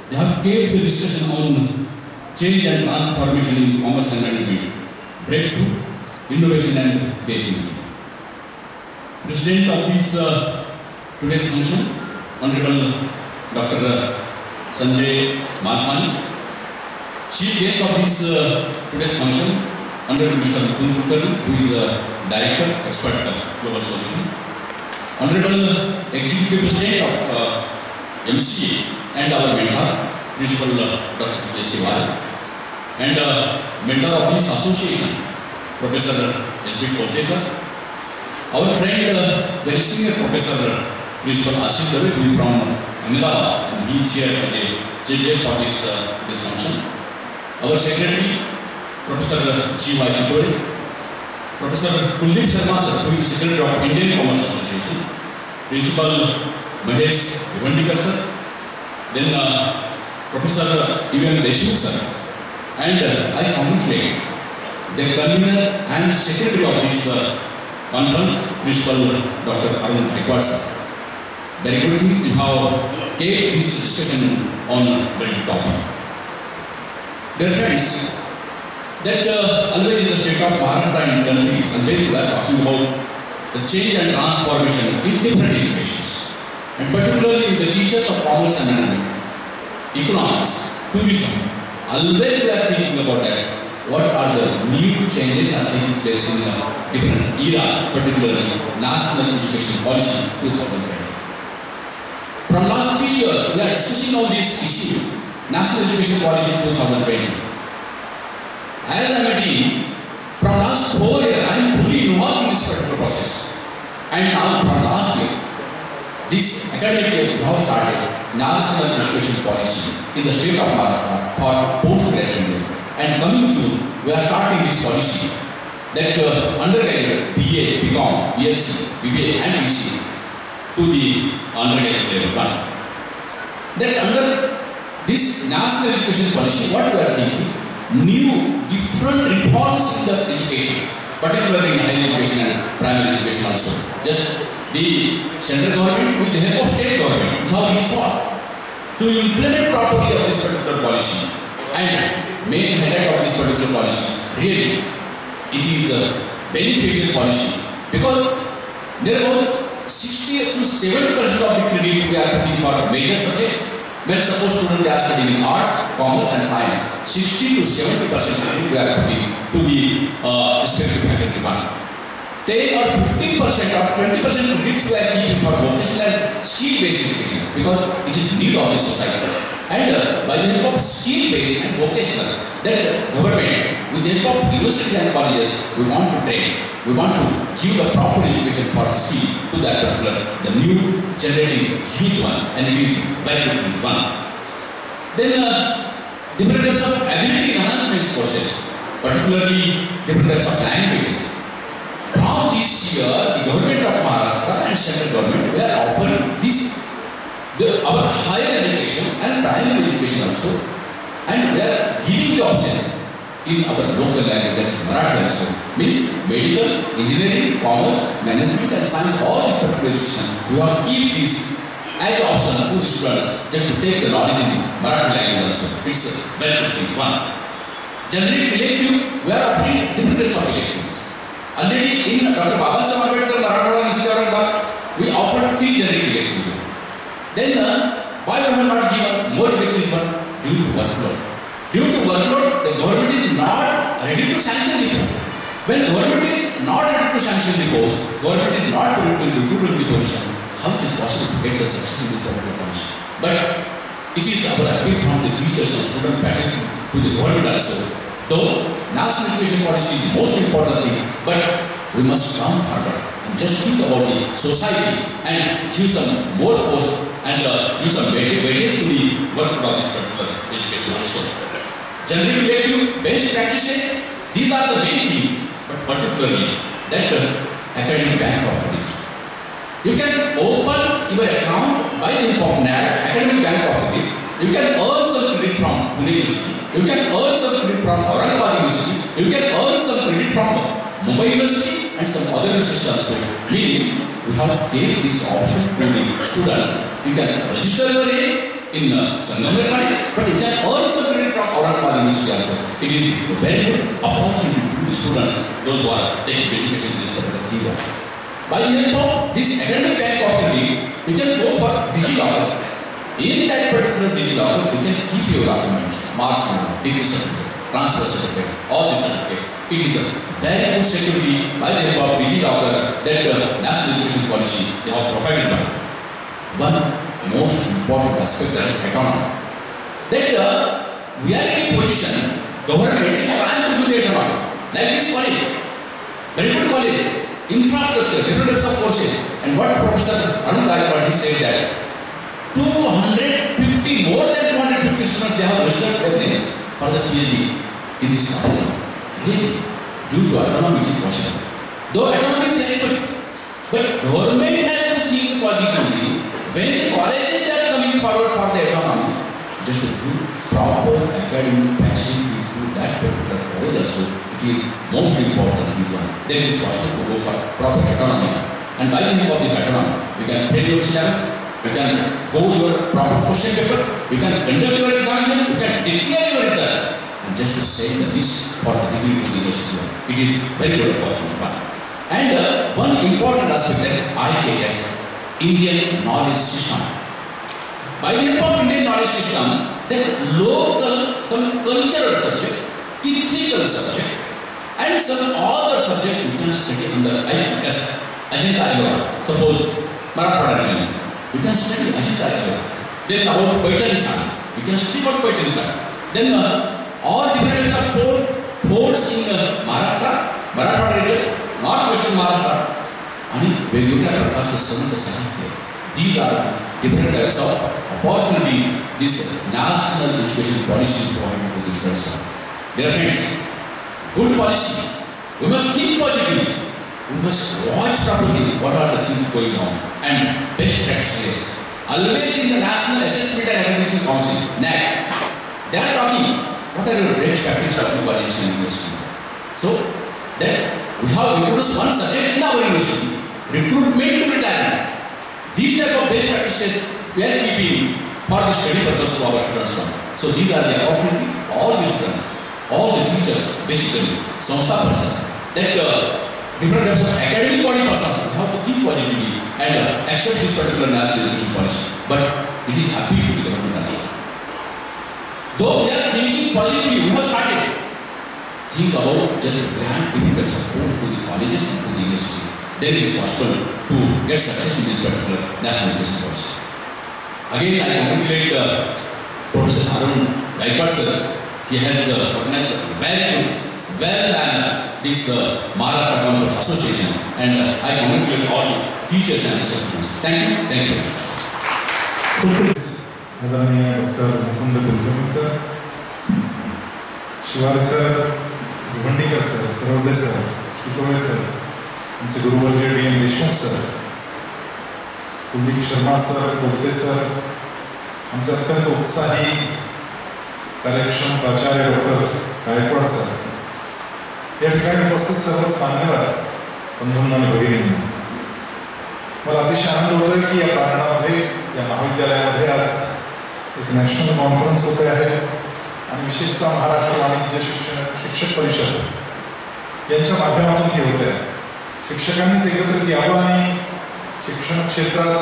they have kept the discussion on change and transformation in commerce and management, breakthrough, innovation and creativity. President of this today's function, Honorable Dr. Sanjay Malpani. Chief guest of this today's function, Honorable Mr. Mukund, who is Director, Expert Global Solution. Honorable Executive President of MCA and our mentor, Principal Dr. J.C. and mentor of this association, Professor S.B. Kote. Our friend, very senior Professor, Principal Ashish Dave, who is from Ahmedabad, and he is here as a chief guest of this function. Our Secretary, Professor G.Y. Shishore, Professor Kuldeep Sharma sir, who is Secretary of Indian Commerce Association, Principal Mahesh Givandikar sir, then Professor E.V.M. Deshmukh sir, and I congratulate the convener and secretary of this conference, Principal Dr. Arun Haikwad sir. Very good things you have kept this discussion on very topic. Dear friends, that always in the state of Maharashtra and country, always we are talking about the change and transformation in different educations, and particularly in the teachers of commerce and management, economics, tourism. Always we are thinking about that. What are the new changes that are taking place in a different era, particularly National Education Policy 2020. From last 3 years, we are discussing on this issue, National Education Policy 2020. As I am a dean, from last 4 years, I am fully involved in this particular process. And now from last year, this academic year, we have started National Education Policy in the state of Maharashtra for post-graduate. And coming June, we are starting this policy that undergraduate, BA, BCom, BSc, BBA and BC to the undergraduate level. That under this National Education Policy, what we are thinking, new different reforms in the education, particularly in higher education and primary education also. Just the central government with the help of state government, how we sought to implement properly of this particular policy. And main highlight of this particular policy, really, it is a beneficial policy because there was 60 to 70% of the credit we are putting for major subjects. When suppose students are studying in arts, commerce and science, 60 to 70% we are putting to the respective faculty one. 10 or 15% or 20% credits we are keeping for vocational skill-based education because it is need of the society. And by the help of skill-based and vocational, that government, with the help of university and colleges, we want to train, we want to give the proper education for the skill to that particular, the new generating youth one, and it is very good is one. Then different types of ability enhancement courses, particularly different types of languages. Now this year, the government of Maharashtra and central government, we are offering this, our higher education and primary education also, and we are giving the option in our local language, that is Marathi also, means medical, engineering, commerce, management and science, all these particular education, we have keep this as an option to the students just to take the knowledge in Marathi language also. It's a very good thing, one. Generic elective, we are offering different types of electives. Already in Dr. Babasaheb Ambedkar Marathwada Institute, we offered 3 generic electives. Then, why we have not given more electives? Due to workload. Due to workload, the government is not ready to sanction the course. When government is not ready to sanction the course, government is not ready to recruit the position, how it is possible to get the success in this particular position? But it is our appeal from the teachers and student faculty to the government also. Though National Education Policy is the most important thing, but we must come harder and just think about the society and choose some more posts and use some weightage to the work of this particular education also. Generally relative best practices, these are the main things, but particularly that academic bank of credit. You can open your account by the help of NAD, academic bank of credit. You can earn some credit from Pune University. You can earn some credit from Aurangabad University. You can earn some credit from Mumbai University and some other universities also. Means we have given this option to the students. You can register your name in Sangam College, but you can earn some credit from Aurangabad University also. It is a very good opportunity to the students, those who are taking education in this particular field. By the help of this academic bank of credit, you can go for DigiLocker. In that particular DigiLocker, you can keep your documents, marks, degree certificate, transfer certificate, all these certificates. It is a very good security by the help of DigiLocker that National Education Policy they have provided by. One most important aspect is autonomy. That we are in a position, government is trying to do the autonomy. Like this college, very good college, infrastructure, different types of courses. And what Professor Arun Gaikwad he said that 250, more than 250 students they have registered their names for the PhD in this college. Really, due to autonomy it is possible. Though autonomy is very good, but government has to think positively. When the colleges are coming forward for the autonomy, just to do proper academic passion into that particular college also, it is most important this one. Then it is possible to go for proper autonomy. And by the help of this autonomy, you can prepare your syllabus, you can go your proper question paper, you can conduct your examination, you can declare your result, and just to say the list for the degree to the university. It is very good opportunity. And one important aspect is IKS, Indian Knowledge System. By the help of Indian Knowledge System, that local, some cultural subject, ethical subject, and some other subject you can study under IKS, Ajanta Ayora. Suppose Marathwada region, you can study Ajanta Ayora. Then about Paitanisan, you can study about Paitanisan. Then all different types of forts in Marathwada region, northwestern Maharashtra, and वेगवेगळ्या प्रकारचे संत साहित्य. These are different types of opportunities this national education policy provides to the students. Dear friends, good policy. We must think positively. We must watch properly what are the things going on and best practices. Always in the National Assessment and Evaluation Council, NAC, they are talking what are your best practices of the colleges and university. So that we have introduced one subject in our university, recruitment to retirement. These type of best practices we are keeping for the study purpose to our students. So these are the opportunities for all the students, all the teachers, basically, Samstha persons, that different types of academic body persons have to think positively and accept this particular national education policy. But it is happy to the government also. Though we are thinking positively, we have started. Think about just grant different types of support to the colleges and to the universities. Then it is possible to get success in this particular national education policy. Again, I congratulate Professor Arun Gaikwad sir. He has organized a very good, well-planned this Maharashtra Government Association, and I congratulate all the teachers and students. Thank you. Thank you. आदरणीय doctor Mukund Kulkarni sir, Shivare sir, Bhiwandikar sir, Sarawade sir, Shuklavaidya sir, आमचे गुरुवर्य DM Deshmukh sir, Kuldeep Sharma sir, Kolte sir, आमचे अत्यंत उत्साही कार्यक्षम प्राचार्य doctor Gaikwad sir, या ठिकाणी उपस्थित सर्वच मान्यवर बंधूंना आणि भगिनींना, मला अतिशय आनंद होतोय की या प्रांगणामध्ये, या महाविद्यालयामध्ये आज एक नॅशनल कॉन्फरन्स होते आहे आणि विशेषतः महाराष्ट्र वाणिज्य शिक्षक परिषद यांच्या माध्यमातून हे होते आहे. शिक्षकांनीच एकत्रित यावं आणि शिक्षण क्षेत्रात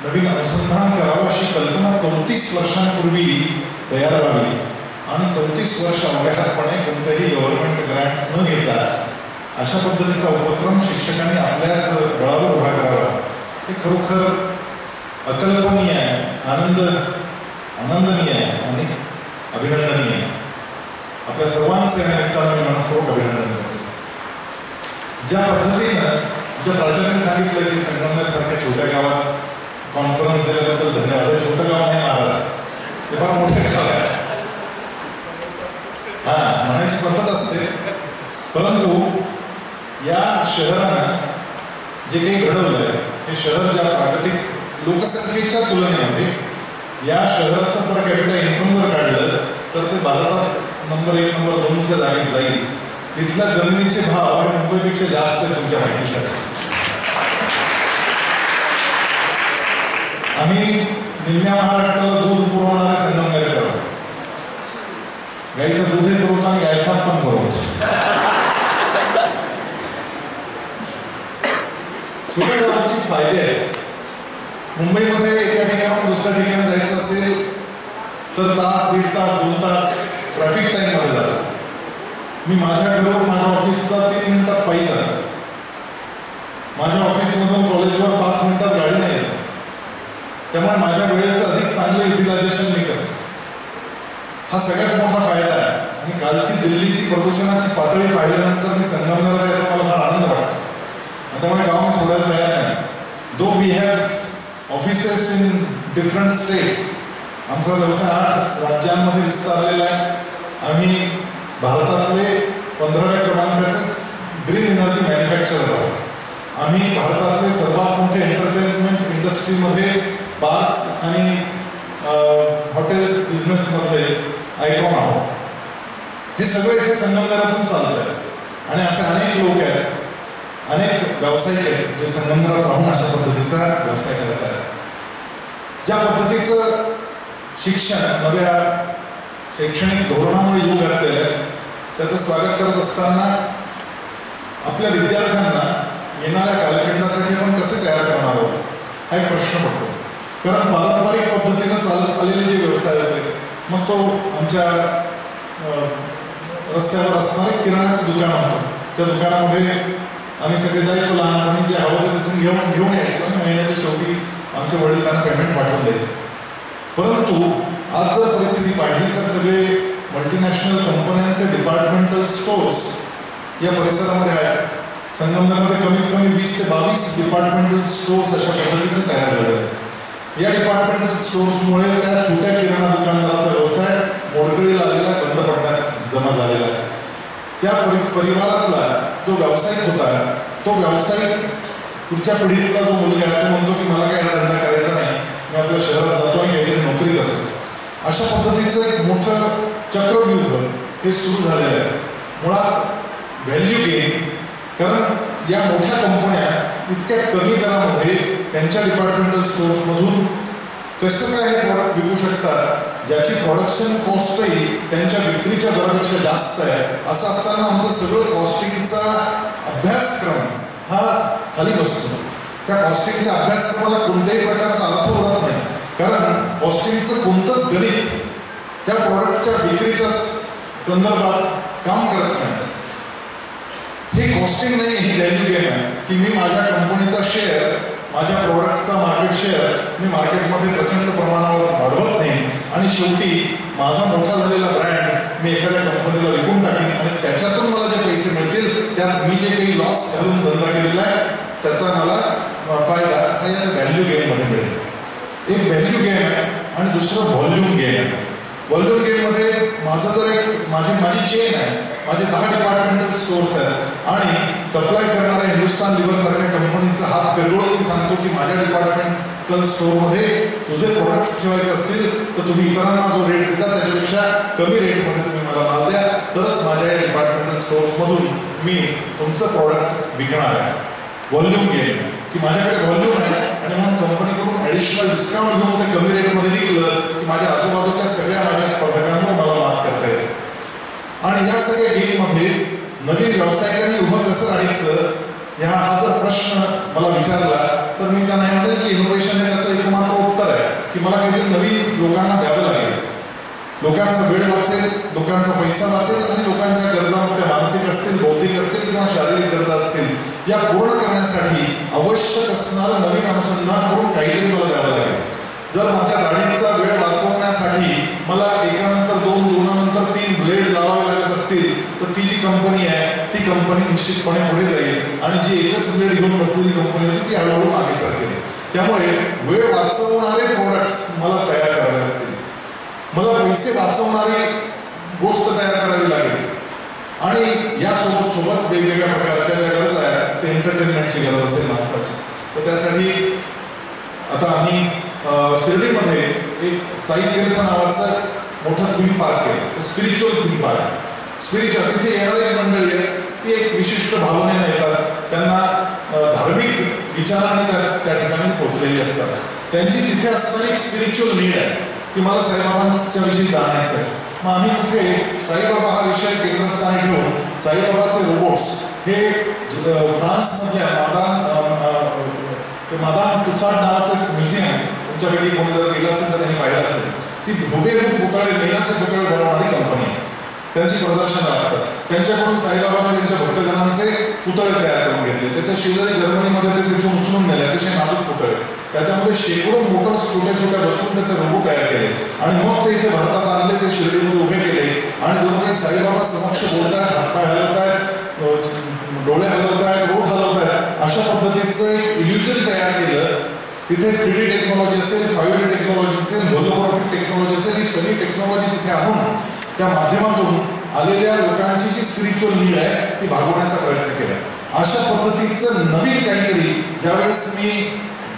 नवीन अनुसंधान करावं अशी कल्पना 34 वर्षांपूर्वी तयार व्हावी आणि 34 वर्ष अवघ्यातपणे कोणतेही गव्हर्नमेंट ग्रँट्स न घेता अशा पद्धतीचा उपक्रम शिक्षकांनी आपल्याच बळावर उभा करावा, हे खरोखर अकल्पनीय आहे, आनंदनीय आहे आणि अभिनंदनीय आहे. आपल्या सर्वांचे या निमित्तानं मी मनपूर्वक अभिनंदन करतो. ज्या पद्धतीनं ज्या प्राचार्याने सांगितलं की संगमनेरसारख्या छोट्या गावात कॉन्फरन्स दिल्याबद्दल धन्यवाद. हे छोटं गाव नाही महाराज, हे फार मोठं गाव आहे. म्हणायची पद्धत असते. परंतु या शहरानं जे काही घडवलंय हे शहर ज्या प्राकृतिक लोकसंख्येच्या तुलनेमध्ये या शहराचं पर कॅपिटल इन्कम जर काढलं तर ते भारतात नंबर 1 नंबर 2च्या जागेत जाईल. तिथल्या जमिनीचे भाव हे मुंबईपेक्षा जास्त आहेत तुमच्या माहितीसाठी. आम्ही निम्म्या महाराष्ट्राला दूध पुरवणारे संगमनेरकर आहोत. गाईचं दूधही पुरवतो आणि गायछाप पण पुरवतो. छोट्या गावाचे फायदे आहेत. मुंबईमध्ये एका ठिकाणाहून दुसऱ्या ठिकाणी जायचं असेल तर तास, 1.5 तास, 2 तास ट्रॅफिक टाईममध्ये जातो. मी माझ्या घरावर माझ्या ऑफिसचा 3 मिनिटात पायी जातो. माझ्या ऑफिसमधून कॉलेजवर 5 मिनिटात गाडी नाही येत. त्यामुळे माझ्या वेळेचं अधिक चांगलं युटिलायझेशन मी करतो. हा सगळ्यात मोठा फायदा आहे. आणि कालची दिल्लीची प्रदूषणाची पातळी पाहिल्यानंतर मी संगमनेरला याचा मला फार आनंद वाटतो. त्यामुळे गाव मी सोडायला तयार नाही. Though we have offices in different states. आमचा व्यवसाय 8 राज्यांमध्ये विस्तारलेला आहे. आम्ही भारतातले 15व्या क्रमांकाचे ग्रीन एनर्जी मॅन्युफॅक्चरर आहोत. आम्ही भारतातले सर्वात मोठे एंटरटेनमेंट इंडस्ट्रीमध्ये पार्क्स आणि हॉटेल्स बिझनेसमध्ये आयकॉन आहोत. हे सगळे इथे संगमनेरातून चालत आहे. आणि असे अनेक लोक आहेत, अनेक व्यावसायिक आहेत जे संगमनेरात राहून अशा पद्धतीचा व्यवसाय करत आहेत. ज्या पद्धतीचं शिक्षण नव्या शैक्षणिक धोरणामुळे येऊ घातलेलं आहे त्याचं स्वागत करत असताना आपल्या विद्यार्थ्यांना येणाऱ्या कालखंडासाठी आपण कसे तयार करणार आहोत हा एक प्रश्न पडतो. कारण पारंपरिक पद्धतीनं चालत आलेले जे व्यवसाय होते, मग तो आमच्या रस्त्यावर असणारे किराण्याचं दुकान होतं. त्या दुकानामध्ये आम्ही सगळे जायचो लहानपणी, जे हवं ते तिथून घेऊन यायचो आणि महिन्याच्या शेवटी आमचे वडील त्यांना पेमेंट पाठवून द्यायचं. परंतु आज जर परिस्थिती पाहिली तर सगळे मल्टीनॅशनल कंपन्यांचे डिपार्टमेंटल स्टोर्स या परिसरामध्ये आहेत. संगमनेरमध्ये कमीत कमी 20 ते 22 डिपार्टमेंटल स्टोर्स अशा पद्धतीचे तयार झाले आहेत. या डिपार्टमेंटल स्टोर्समुळे त्या छोट्या किराणा दुकानदाराचा व्यवसाय मोडकळीला आलेला, बंद पडण्यात जमा झालेला आहे. त्या परिवारातला जो व्यावसायिक होता तो व्यावसायिक पुढच्या पिढीतला जो मुलगा आहे तो म्हणतो की मला काही धंदा करायचा नाही, मी आपल्या शहरात जातो आणि काहीतरी नोकरी करतो. अशा पद्धतीचं एक मोठं चक्रव्यूह हे सुरू झालेलं आहे. मुळात व्हॅल्यू गेन. कारण या मोठ्या कंपन्या इतक्या कमी दरामध्ये त्यांच्या डिपार्टमेंटल स्टोर्समधून कसं काय हे प्रॉडक्ट विकू शकतात ज्याची प्रोडक्शन कॉस्टही त्यांच्या विक्रीच्या दरापेक्षा जास्त आहे. असं असताना आमचं सगळं कॉस्टिंगचा अभ्यासक्रम हा खाली बसतो. त्या कॉस्टिंगच्या अभ्यासक्रमाला कोणत्याही प्रकारचा अर्थ उरत नाही. कारण कॉस्टिंगचं कोणतंच गणित त्या प्रॉडक्टच्या विक्रीच्या संदर्भात काम करत नाही. हे कॉस्टिंग नाही, ही व्हॅल्यू गेन आहे की मी माझ्या कंपनीचा शेअर, माझ्या प्रोडक्टचा मार्केट शेअर मी मार्केटमध्ये प्रचंड प्रमाणावर वाढवत नाही आणि शेवटी माझा मोठा झालेला ब्रँड मी एखाद्या कंपनीला विकून टाकेन आणि त्याच्यातून मला जे पैसे मिळतील त्यात मी जे काही लॉस घालून धंदा केलेला आहे त्याचा मला फायदा हा या व्हॅल्यू गेनमध्ये मिळेल. एक व्हॅल्यू गेन आहे आणि दुसरं व्हॉल्यूम गेन आहे. व्हॉल्यूम गेनमध्ये माझं जर एक माझी चेन आहे, माझे 10 डिपार्टमेंटल स्टोर्स आहेत आणि सप्लाय करणाऱ्या हिंदुस्तान लिव्हर सारख्या कंपनीचा हात पेरवून मी सांगतो की माझ्या डिपार्टमेंटल स्टोअरमध्ये तुझे प्रोडक्ट्स ठेवायचे असतील तर तुम्ही इतरांना जो रेट देता त्याच्यापेक्षा कमी रेटमध्ये तुम्ही मला माल द्या, तरच माझ्या या डिपार्टमेंटल स्टोर्समधून मी तुमचं प्रोडक्ट विकणार आहे. व्हॉल्यूम गेन की माझ्याकडे व्हॉल्यूम आहे आणि म्हणून कंपनीकडून ॲडिशनल डिस्काउंट घेऊन ते कमी रेटमध्ये विकलं की माझ्या आजूबाजूच्या सगळ्या माझ्या स्पर्धकांवर मला मात करता येईल. आणि या सगळ्या गेममध्ये नवीन व्यावसायिकांनी उभं कसं राहायचं हा जर प्रश्न मला विचारला तर मी त्यांना म्हणेल की इनोव्हेशन हे त्याचं एकमात्र उत्तर आहे की मला काहीतरी नवीन लोकांना द्यावं लागेल. लोकांचा वेळ वाचेल, लोकांचा पैसा वाचेल आणि लोकांच्या गरजा त्या मानसिक असतील, बौद्धिक असतील किंवा शारीरिक गरजा असतील या पूर्ण करण्यासाठी आवश्यक असणारं नवीन अनुसंधान करून काहीतरी मला द्यावं लागेल. जर माझ्या गाडीचा वेळ वाचवण्यासाठी मला एकानंतर 2, 2नंतर 3 ब्लेड लावावे लागत असतील तर ती जी कंपनी आहे ती कंपनी निश्चितपणे पुढे जाईल आणि जी एकच वेळ घेऊन बसलेली कंपनी होती ती हळूहळू मागे सरकेल. त्यामुळे वेळ वाचवणारे प्रोडक्ट्स मला तयार करावे लागतील, मला पैसे वाचवणारी गोष्ट तयार करावी लागेल आणि यासोबत सोबत वेगवेगळ्या प्रकारच्या ज्या गरज आहेत ते एंटरटेनमेंटची गरज असेल माणसाची. तर त्यासाठी आता आम्ही शिर्डीमध्ये एक साई तीर्थ नावाचं मोठं थीम पार्क आहे, स्पिरिच्युअल थीम पार्क. स्पिरिच्युअल तिथे येणारी मंडळी आहे ती एक विशिष्ट भावनेने येतात, त्यांना धार्मिक विचारांनी त्या ठिकाणी पोहोचलेली असतात. त्यांची तिथे असणारी एक स्पिरिच्युअल नीड आहे की मला साईबाबांच्या विषयी जाणायचं आहे. मग आम्ही तिथे साईबाबा हा विषय केंद्रस्थानी ठेवून साईबाबाचे रोबोट्स हे फ्रान्समधल्या मादाम तुसाड नावाचं एक म्युझियम तुमच्यापैकी कोणी जर गेलं असेल तर त्यांनी पाहिलं असेल. ती हुबेहूब पुतळे मेणाचे पुतळे बनवणारी कंपनी आहे. त्यांची प्रदर्शनं लागतात. त्यांच्याकडून साईबाबांनी त्यांच्या भक्तजनांचे पुतळे तयार करून घेतले. त्याच्या शेजारी जर्मनीमध्ये ते तिथून उचलून नेले अतिशय नाजूक पुतळे. त्याच्यामध्ये शेकडो मोटर्स छोट्या छोट्या बसून त्याचे रोबो तयार केले आणि मग ते इथे भारतात आणले, ते शिर्डीमध्ये उभे केले आणि दोन काही साईबाबा समक्ष बोलतायत, हातपाय हलवतायत, डोळे हलवतायत, रोड हलवतायत, अशा पद्धतीचं एक इल्युजन तयार केलं. तिथे 3D टेक्नॉलॉजी असेल, 5D टेक्नॉलॉजी असेल, होलोग्राफिक टेक्नॉलॉजी असेल, ही सगळी टेक्नॉलॉजी तिथे आणून त्या माध्यमातून आलेल्या लोकांची जी स्पिरिच्युअल नीड आहे ती भागवण्याचा प्रयत्न केला. अशा पद्धतीचं नवीन काहीतरी ज्यावेळेस मी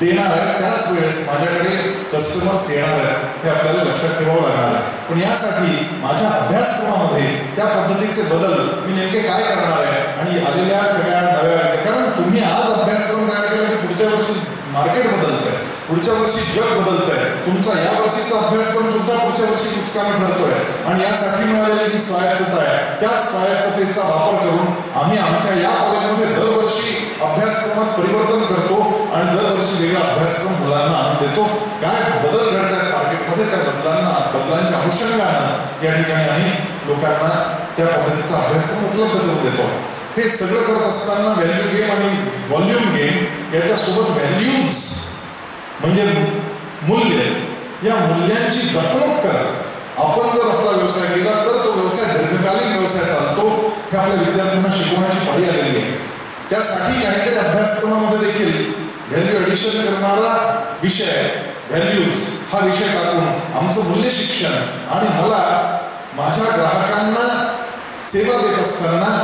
देणार आहे त्याच वेळेस माझ्याकडे कस्टमर्स येणार आहेत हे आपल्याला लक्षात ठेवावं लागणार आहे. पण यासाठी माझ्या अभ्यासक्रमामध्ये त्या पद्धतीचे बदल मी नेमके काय करणार आहे आणि आलेल्या सगळ्या नव्या, कारण तुम्ही आज अभ्यासक्रम तयार केला की पुढच्या वर्षी मार्केट बदलत आहे, पुढच्या वर्षी जग बदलत आहे, तुमचा या वर्षीचा अभ्यासक्रम सुद्धा पुढच्या वर्षी कुचकामी ठरतोय आणि यासाठी मिळालेली जी स्वायत्तता आहे त्या स्वायत्ततेचा वापर करून आम्ही आमच्या या कॉलेजमध्ये दरवर्षी अभ्यासक्रमात परिवर्तन करतो आणि दरवर्षी वेगळा अभ्यासक्रम मुलांना आणून देतो. काय बदल घडत आहेत मार्केटमध्ये त्या बदलांच्या अनुषंगानं या ठिकाणी आम्ही लोकांना त्या पद्धतीचा अभ्यासक्रम उपलब्ध करून देतो. हे सगळं करत असताना व्हॅल्यू गेम आणि व्हॉल्यूम गेम याच्यासोबत व्हॅल्यूज म्हणजे मूल्य, या मूल्यांची जपणूक करत आपण जर आपला व्यवसाय केला तर तो व्यवसाय दीर्घकालीन व्यवसाय चालतो. हे आपल्या विद्यार्थ्यांना शिकवण्याची पाळी आलेली आहे. त्यासाठी काहीतरी अभ्यासक्रमामध्ये देखील व्हॅल्यू ॲडिशन करणारा विषय व्हॅल्यूज हा विषय टाकून आमचं मूल्य शिक्षण आणि मला माझ्या ग्राहकांना सेवा देत असताना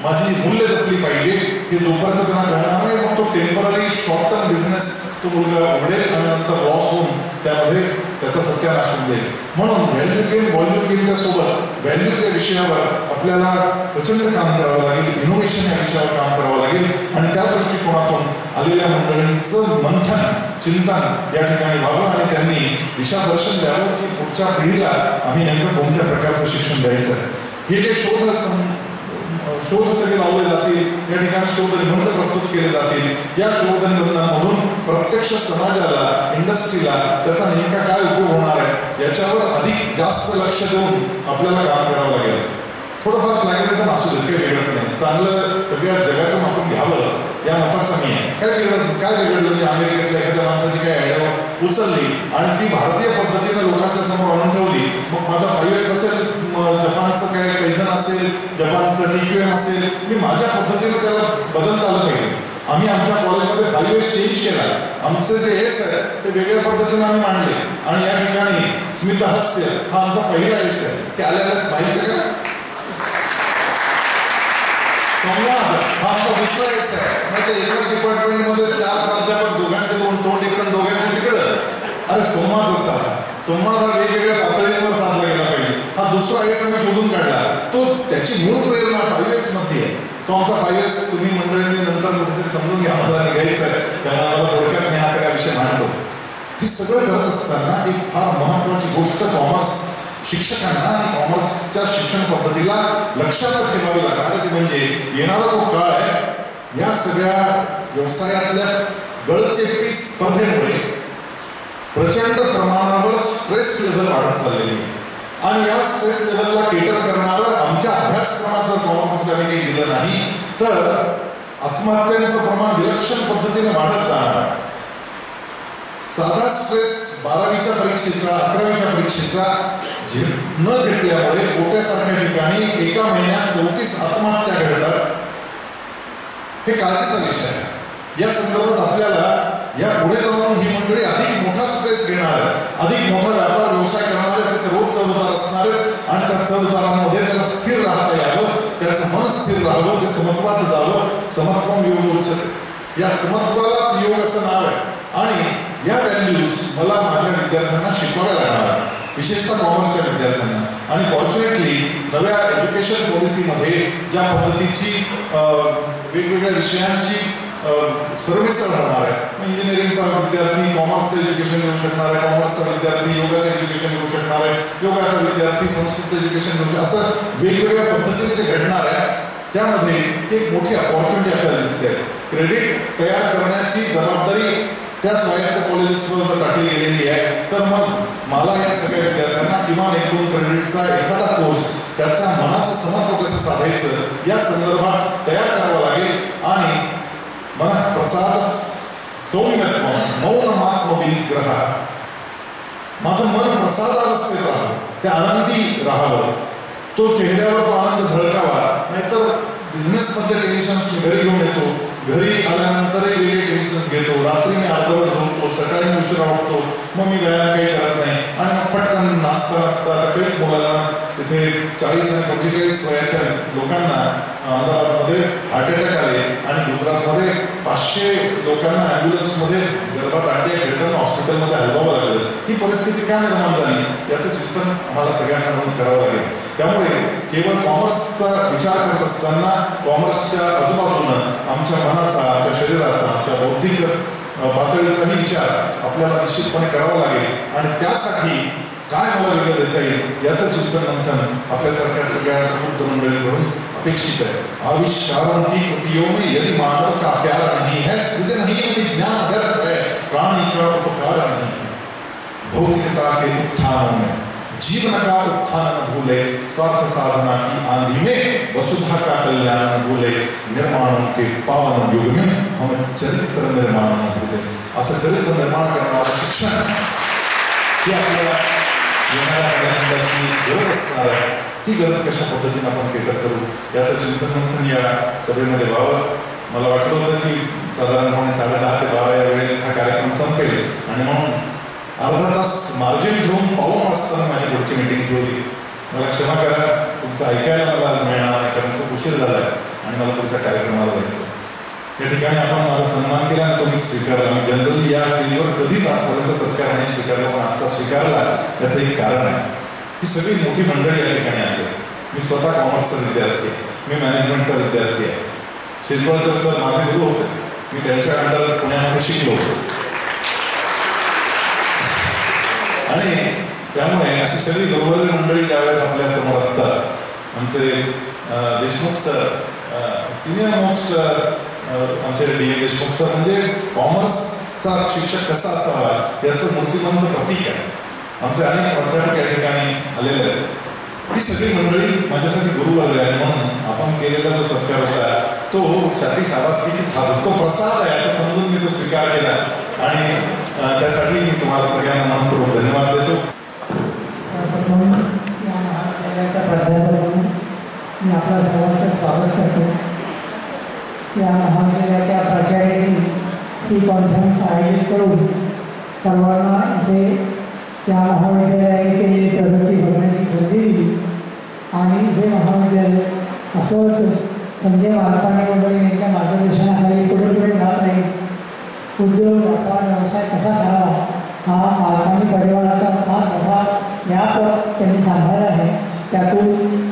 माझी मूल्य जपली पाहिजे हे जोपर्यंत त्यांना कळणार नाही मग तो टेम्पररी शॉर्ट टर्म बिझनेस तो मुलगा उघडेल आणि नंतर लॉस होऊन त्यामध्ये त्याचा सत्यानाश होऊन जाईल. म्हणून व्हॅल्यू गेम व्हॉल्यूम गेमच्या सोबत व्हॅल्यूज या विषयावर आपल्याला प्रचंड काम करावं लागेल, इनोव्हेशन या विषयावर काम करावं लागेल आणि त्या दृष्टिकोनातून आलेल्या मंडळींचं मंथन चिंतन या ठिकाणी व्हावं आणि त्यांनी दिशादर्शन द्यावं की पुढच्या पिढीला आम्ही नेमकं कोणत्या प्रकारचं शिक्षण द्यायचं आहे. हे जे शोध सगळे लावले जातील, या ठिकाणी शोध निबंध प्रस्तुत केले जातील. या शोध निबंधांमधून प्रत्यक्ष समाजाला, इंडस्ट्रीला त्याचा नेमका काय उपयोग होणार आहे याच्यावर अधिक जास्त लक्ष देऊन आपल्याला काम करावं लागेल. थोडंफार प्लॅगरिझम असू दे, काही वेगळं नाही, चांगलं सगळ्या जगातून आपण घ्यावं या मताचा मी आहे. काय बिघडलं की अमेरिकेतल्या एखाद्या माणसाची काही आयडिया उचलली आणि ती भारतीय पद्धतीने लोकांच्या समोर आणून ठेवली. मग माझा 5X असेल, जपानचं काय कैझन असेल, जपानचं TQM असेल, मी माझ्या पद्धतीने त्याला बदलता आलं पाहिजे. आम्ही आमच्या कॉलेजमध्ये 5X चेंज केला. आमचे जे एस आहे ते वेगळ्या पद्धतीने आम्ही मांडले आणि या ठिकाणी स्मितहास्य हा आमचा पहिला एस आहे. ते आल्यालाच माहिती आहे का? संवाद हा आमचा दुसरा एस आहे. म्हणजे एकाच डिपार्टमेंटमध्ये 4 प्राध्यापक, दोघांचे तोंड इकडं दोघांचे तिकडं. अरे संवादच झाला. संवाद हा वेगवेगळ्या पातळींवर साधला गेला पाहिजे. हा दुसरा एस आम्ही शोधून काढला. तो त्याची मूळ प्रेरणा 5X मध्ये आहे. तो आमचा 5X तुम्ही मंडळींनी नंतर कुठेतरी समजून घ्या, मला घ्यायचं आहे, त्यामुळे मला थोडक्यात मी हा सगळा विषय मांडतो. हे सगळं करत असताना एक फार महत्वाची गोष्ट कॉमर्स शिक्षकांना आणि कॉमर्सच्या शिक्षण पद्धतीला लक्षात ठेवावी लागणार ती म्हणजे येणारा जो काळ आहे या सगळ्या व्यवसायातल्या गळचेपी स्पर्धेमुळे प्रचंड प्रमाणावर स्ट्रेस लेव्हल वाढत चाललेली आहे आणि या स्ट्रेस लेव्हलला केटर करणारं आमच्या अभ्यासक्रमात जर कॉमर्समध्ये आम्ही काही दिलं नाही तर आत्महत्यांचं प्रमाण विलक्षण पद्धतीने वाढत जाणार. साधा स्ट्रेस 12वीच्या परीक्षेचा 11वीच्या परीक्षेचा न झेपल्यामुळे कोट्यासारख्या ठिकाणी एका महिन्यात 34 आत्महत्या घडतात. हे काळजीचा विषय आहे. या संदर्भात आपल्याला या पुढे जाऊन ही मंडळी अधिक मोठा स्ट्रेस घेणार आहे, अधिक मोठा व्यापार व्यवसाय करणार आहे, ते रोज चढउतार असणार आहेत आणि त्या चढउतारांमध्ये त्याला स्थिर राहता यावं, त्याचं मन स्थिर राहावं, ते समत्वात जावं. समत्वम योग उच्यते. या समत्वालाच योग असं नाव आहे. आणि या व्हॅल्यूज मला माझ्या विद्यार्थ्यांना शिकवाव्या लागणार आहे, विशेषतः कॉमर्सच्या विद्यार्थ्यांना. आणि फॉर्च्युनेटली नव्या एज्युकेशन पॉलिसीमध्ये ज्या पद्धतीची वेगवेगळ्या विषयांची सर्विसर राहणार आहे. इंजिनिअरिंगचा विद्यार्थी कॉमर्सचं एज्युकेशन घेऊ शकणार आहे, कॉमर्सचा विद्यार्थी योगाचं एज्युकेशन घेऊ शकणार आहे, योगाचा विद्यार्थी संस्कृत एज्युकेशन घेऊ शकणार, असं वेगवेगळ्या पद्धतीने जे घडणार आहे त्यामध्ये एक मोठी अपॉर्च्युनिटी आपल्याला दिसते. क्रेडिट तयार करण्याची जबाबदारी त्या स्वायत्त कॉलेजेसवर टाकली गेलेली आहे. तर मग मला या सगळ्या विद्यार्थ्यांना किमान 1-2 क्रेडिटचा एखादा कोर्स त्याच्या मनाचं समत्व कसं साधायचं या संदर्भात तयार करावं लागेल. आणि मनात प्रसाद सौम्यत्व मौनमात्म विनिग्रह, माझं मन प्रसादावस्थेत राहावं, त्या आनंदी राहावं, तो चेहऱ्यावर तो आनंद झळकावा. नाहीतर बिझनेसमध्ये टेन्शन्स मी घरी घेऊन येतो, घरी आल्यानंतरही वेगळे टेन्शन्स घेतो, रात्री मी अर्धवट झोपतो, सकाळी मी उशिरा उठतो, मग मी व्यायाम काही करत नाही आणि मग पटकन नाचता नाचता काही मुलांना तिथे 40 आणि 45 वयाच्या लोकांना अहमदाबादमध्ये हार्ट अटॅक आले आणि गुजरातमध्ये 500 लोकांना ॲम्ब्युलन्समध्ये गर्भात आणले, खेळताना हॉस्पिटलमध्ये हलवावं लागलं. ही परिस्थिती काय निर्माण झाली याचं चिंतन आम्हाला सगळ्यांना म्हणून करावं लागेल. त्यामुळे केवळ कॉमर्सचा विचार करत असताना कॉमर्सच्या आजूबाजूनं आमच्या मनाचा, आमच्या शरीराचा, आमच्या बौद्धिक पातळीचाही विचार आपल्याला निश्चितपणे करावा लागेल. आणि त्यासाठी काय मला वेगळं देता येईल याचं चिंतन मंथन आपल्यासारख्या सगळ्या समुद्र मंडळीकडून अपेक्षित है. आविष्कारों की कृतियों में यदि मानव का प्यार नहीं है, सृजन ही विज्ञान व्यर्थ है, प्राणी का उपकार नहीं है. भौतिकता के उत्थानों में जीवन का उत्थान न भूले, स्वार्थ साधना की आंधी में वसुधा का कल्याण न भूले, निर्माणों के पावन युग में हम चरित्र निर्माण न भूले. असं चरित्र निर्माण करणारं शिक्षण हे आपल्याला येणाऱ्या काळाची गरज असणार आहे. ती गरज कशा पद्धतीने आपण केटर करू याचं चिंतन मंथन या सभेमध्ये व्हावं. मला वाटलं होतं की साधारणपणे 10:30 ते 12 या वेळेत हा कार्यक्रम संपेल आणि म्हणून अर्धा तास मार्जिन घेऊन पाऊण वाजता माझी पुढची मीटिंग ठेवली. मला क्षमा करा, तुमचं ऐकायला मला मिळणार नाही कारण खूप उशीर झाला आहे आणि मला पुढच्या कार्यक्रमाला जायचं. या ठिकाणी आपण माझा सन्मान केला आणि तो मी स्वीकारला. मी जनरली या स्टेजवर कधीच आजपर्यंत सत्कार नाही स्वीकारला, पण आजचा स्वीकारला याचं एक कारण आहे. ही सगळी मोठी मंडळी या ठिकाणी आली. मी स्वतः कॉमर्सचा विद्यार्थी आहे, मी मॅनेजमेंटचा विद्यार्थी आहे. शिजवळकर सर माझे गुरु होते, मी त्यांच्या अंडर पुण्यामध्ये शिकलो आणि त्यामुळे अशी सगळी गौरवलेली मंडळी ज्यावेळेस आपल्या समोर असतात. आमचे देशमुख सर सिनियर मोस्ट आमचे DM देशमुख सर म्हणजे कॉमर्सचा शिक्षक कसा असावा याचं मूर्तिमंत प्रतीक आहे. आमचे अनेक प्राध्यापक या ठिकाणी आलेले आहेत. ही सगळी मंडळी माझ्यासाठी गुरु वगैरे आहे. म्हणून आपण केलेला जो सत्कार होता तो साठी शाबासकीची थाप, तो प्रसाद आहे असं समजून मी तो स्वीकार केला आणि त्यासाठी मी तुम्हाला सगळ्यांना मनपूर्वक धन्यवाद देतो. सर्वप्रथम या महाविद्यालयाचा प्राध्यापक म्हणून मी आपल्या सर्वांचं स्वागत करतो. या महाविद्यालयाच्या प्राचार्यांनी ही कॉन्फरन्स आयोजित करून सर्वांना इथे या महाविद्यालयाने केलेली प्रगती बघण्याची संधी दिली आणि हे महाविद्यालय असंच संजय मालपाणी वगैरे यांच्या मार्गदर्शनाखाली पुढे पुढे जात नाही. उद्योग व्यापार व्यवसाय कसा करावा हा मालपाणी परिवाराचा फार मोठा व्याप त्यांनी सांभाळला आहे. त्यातून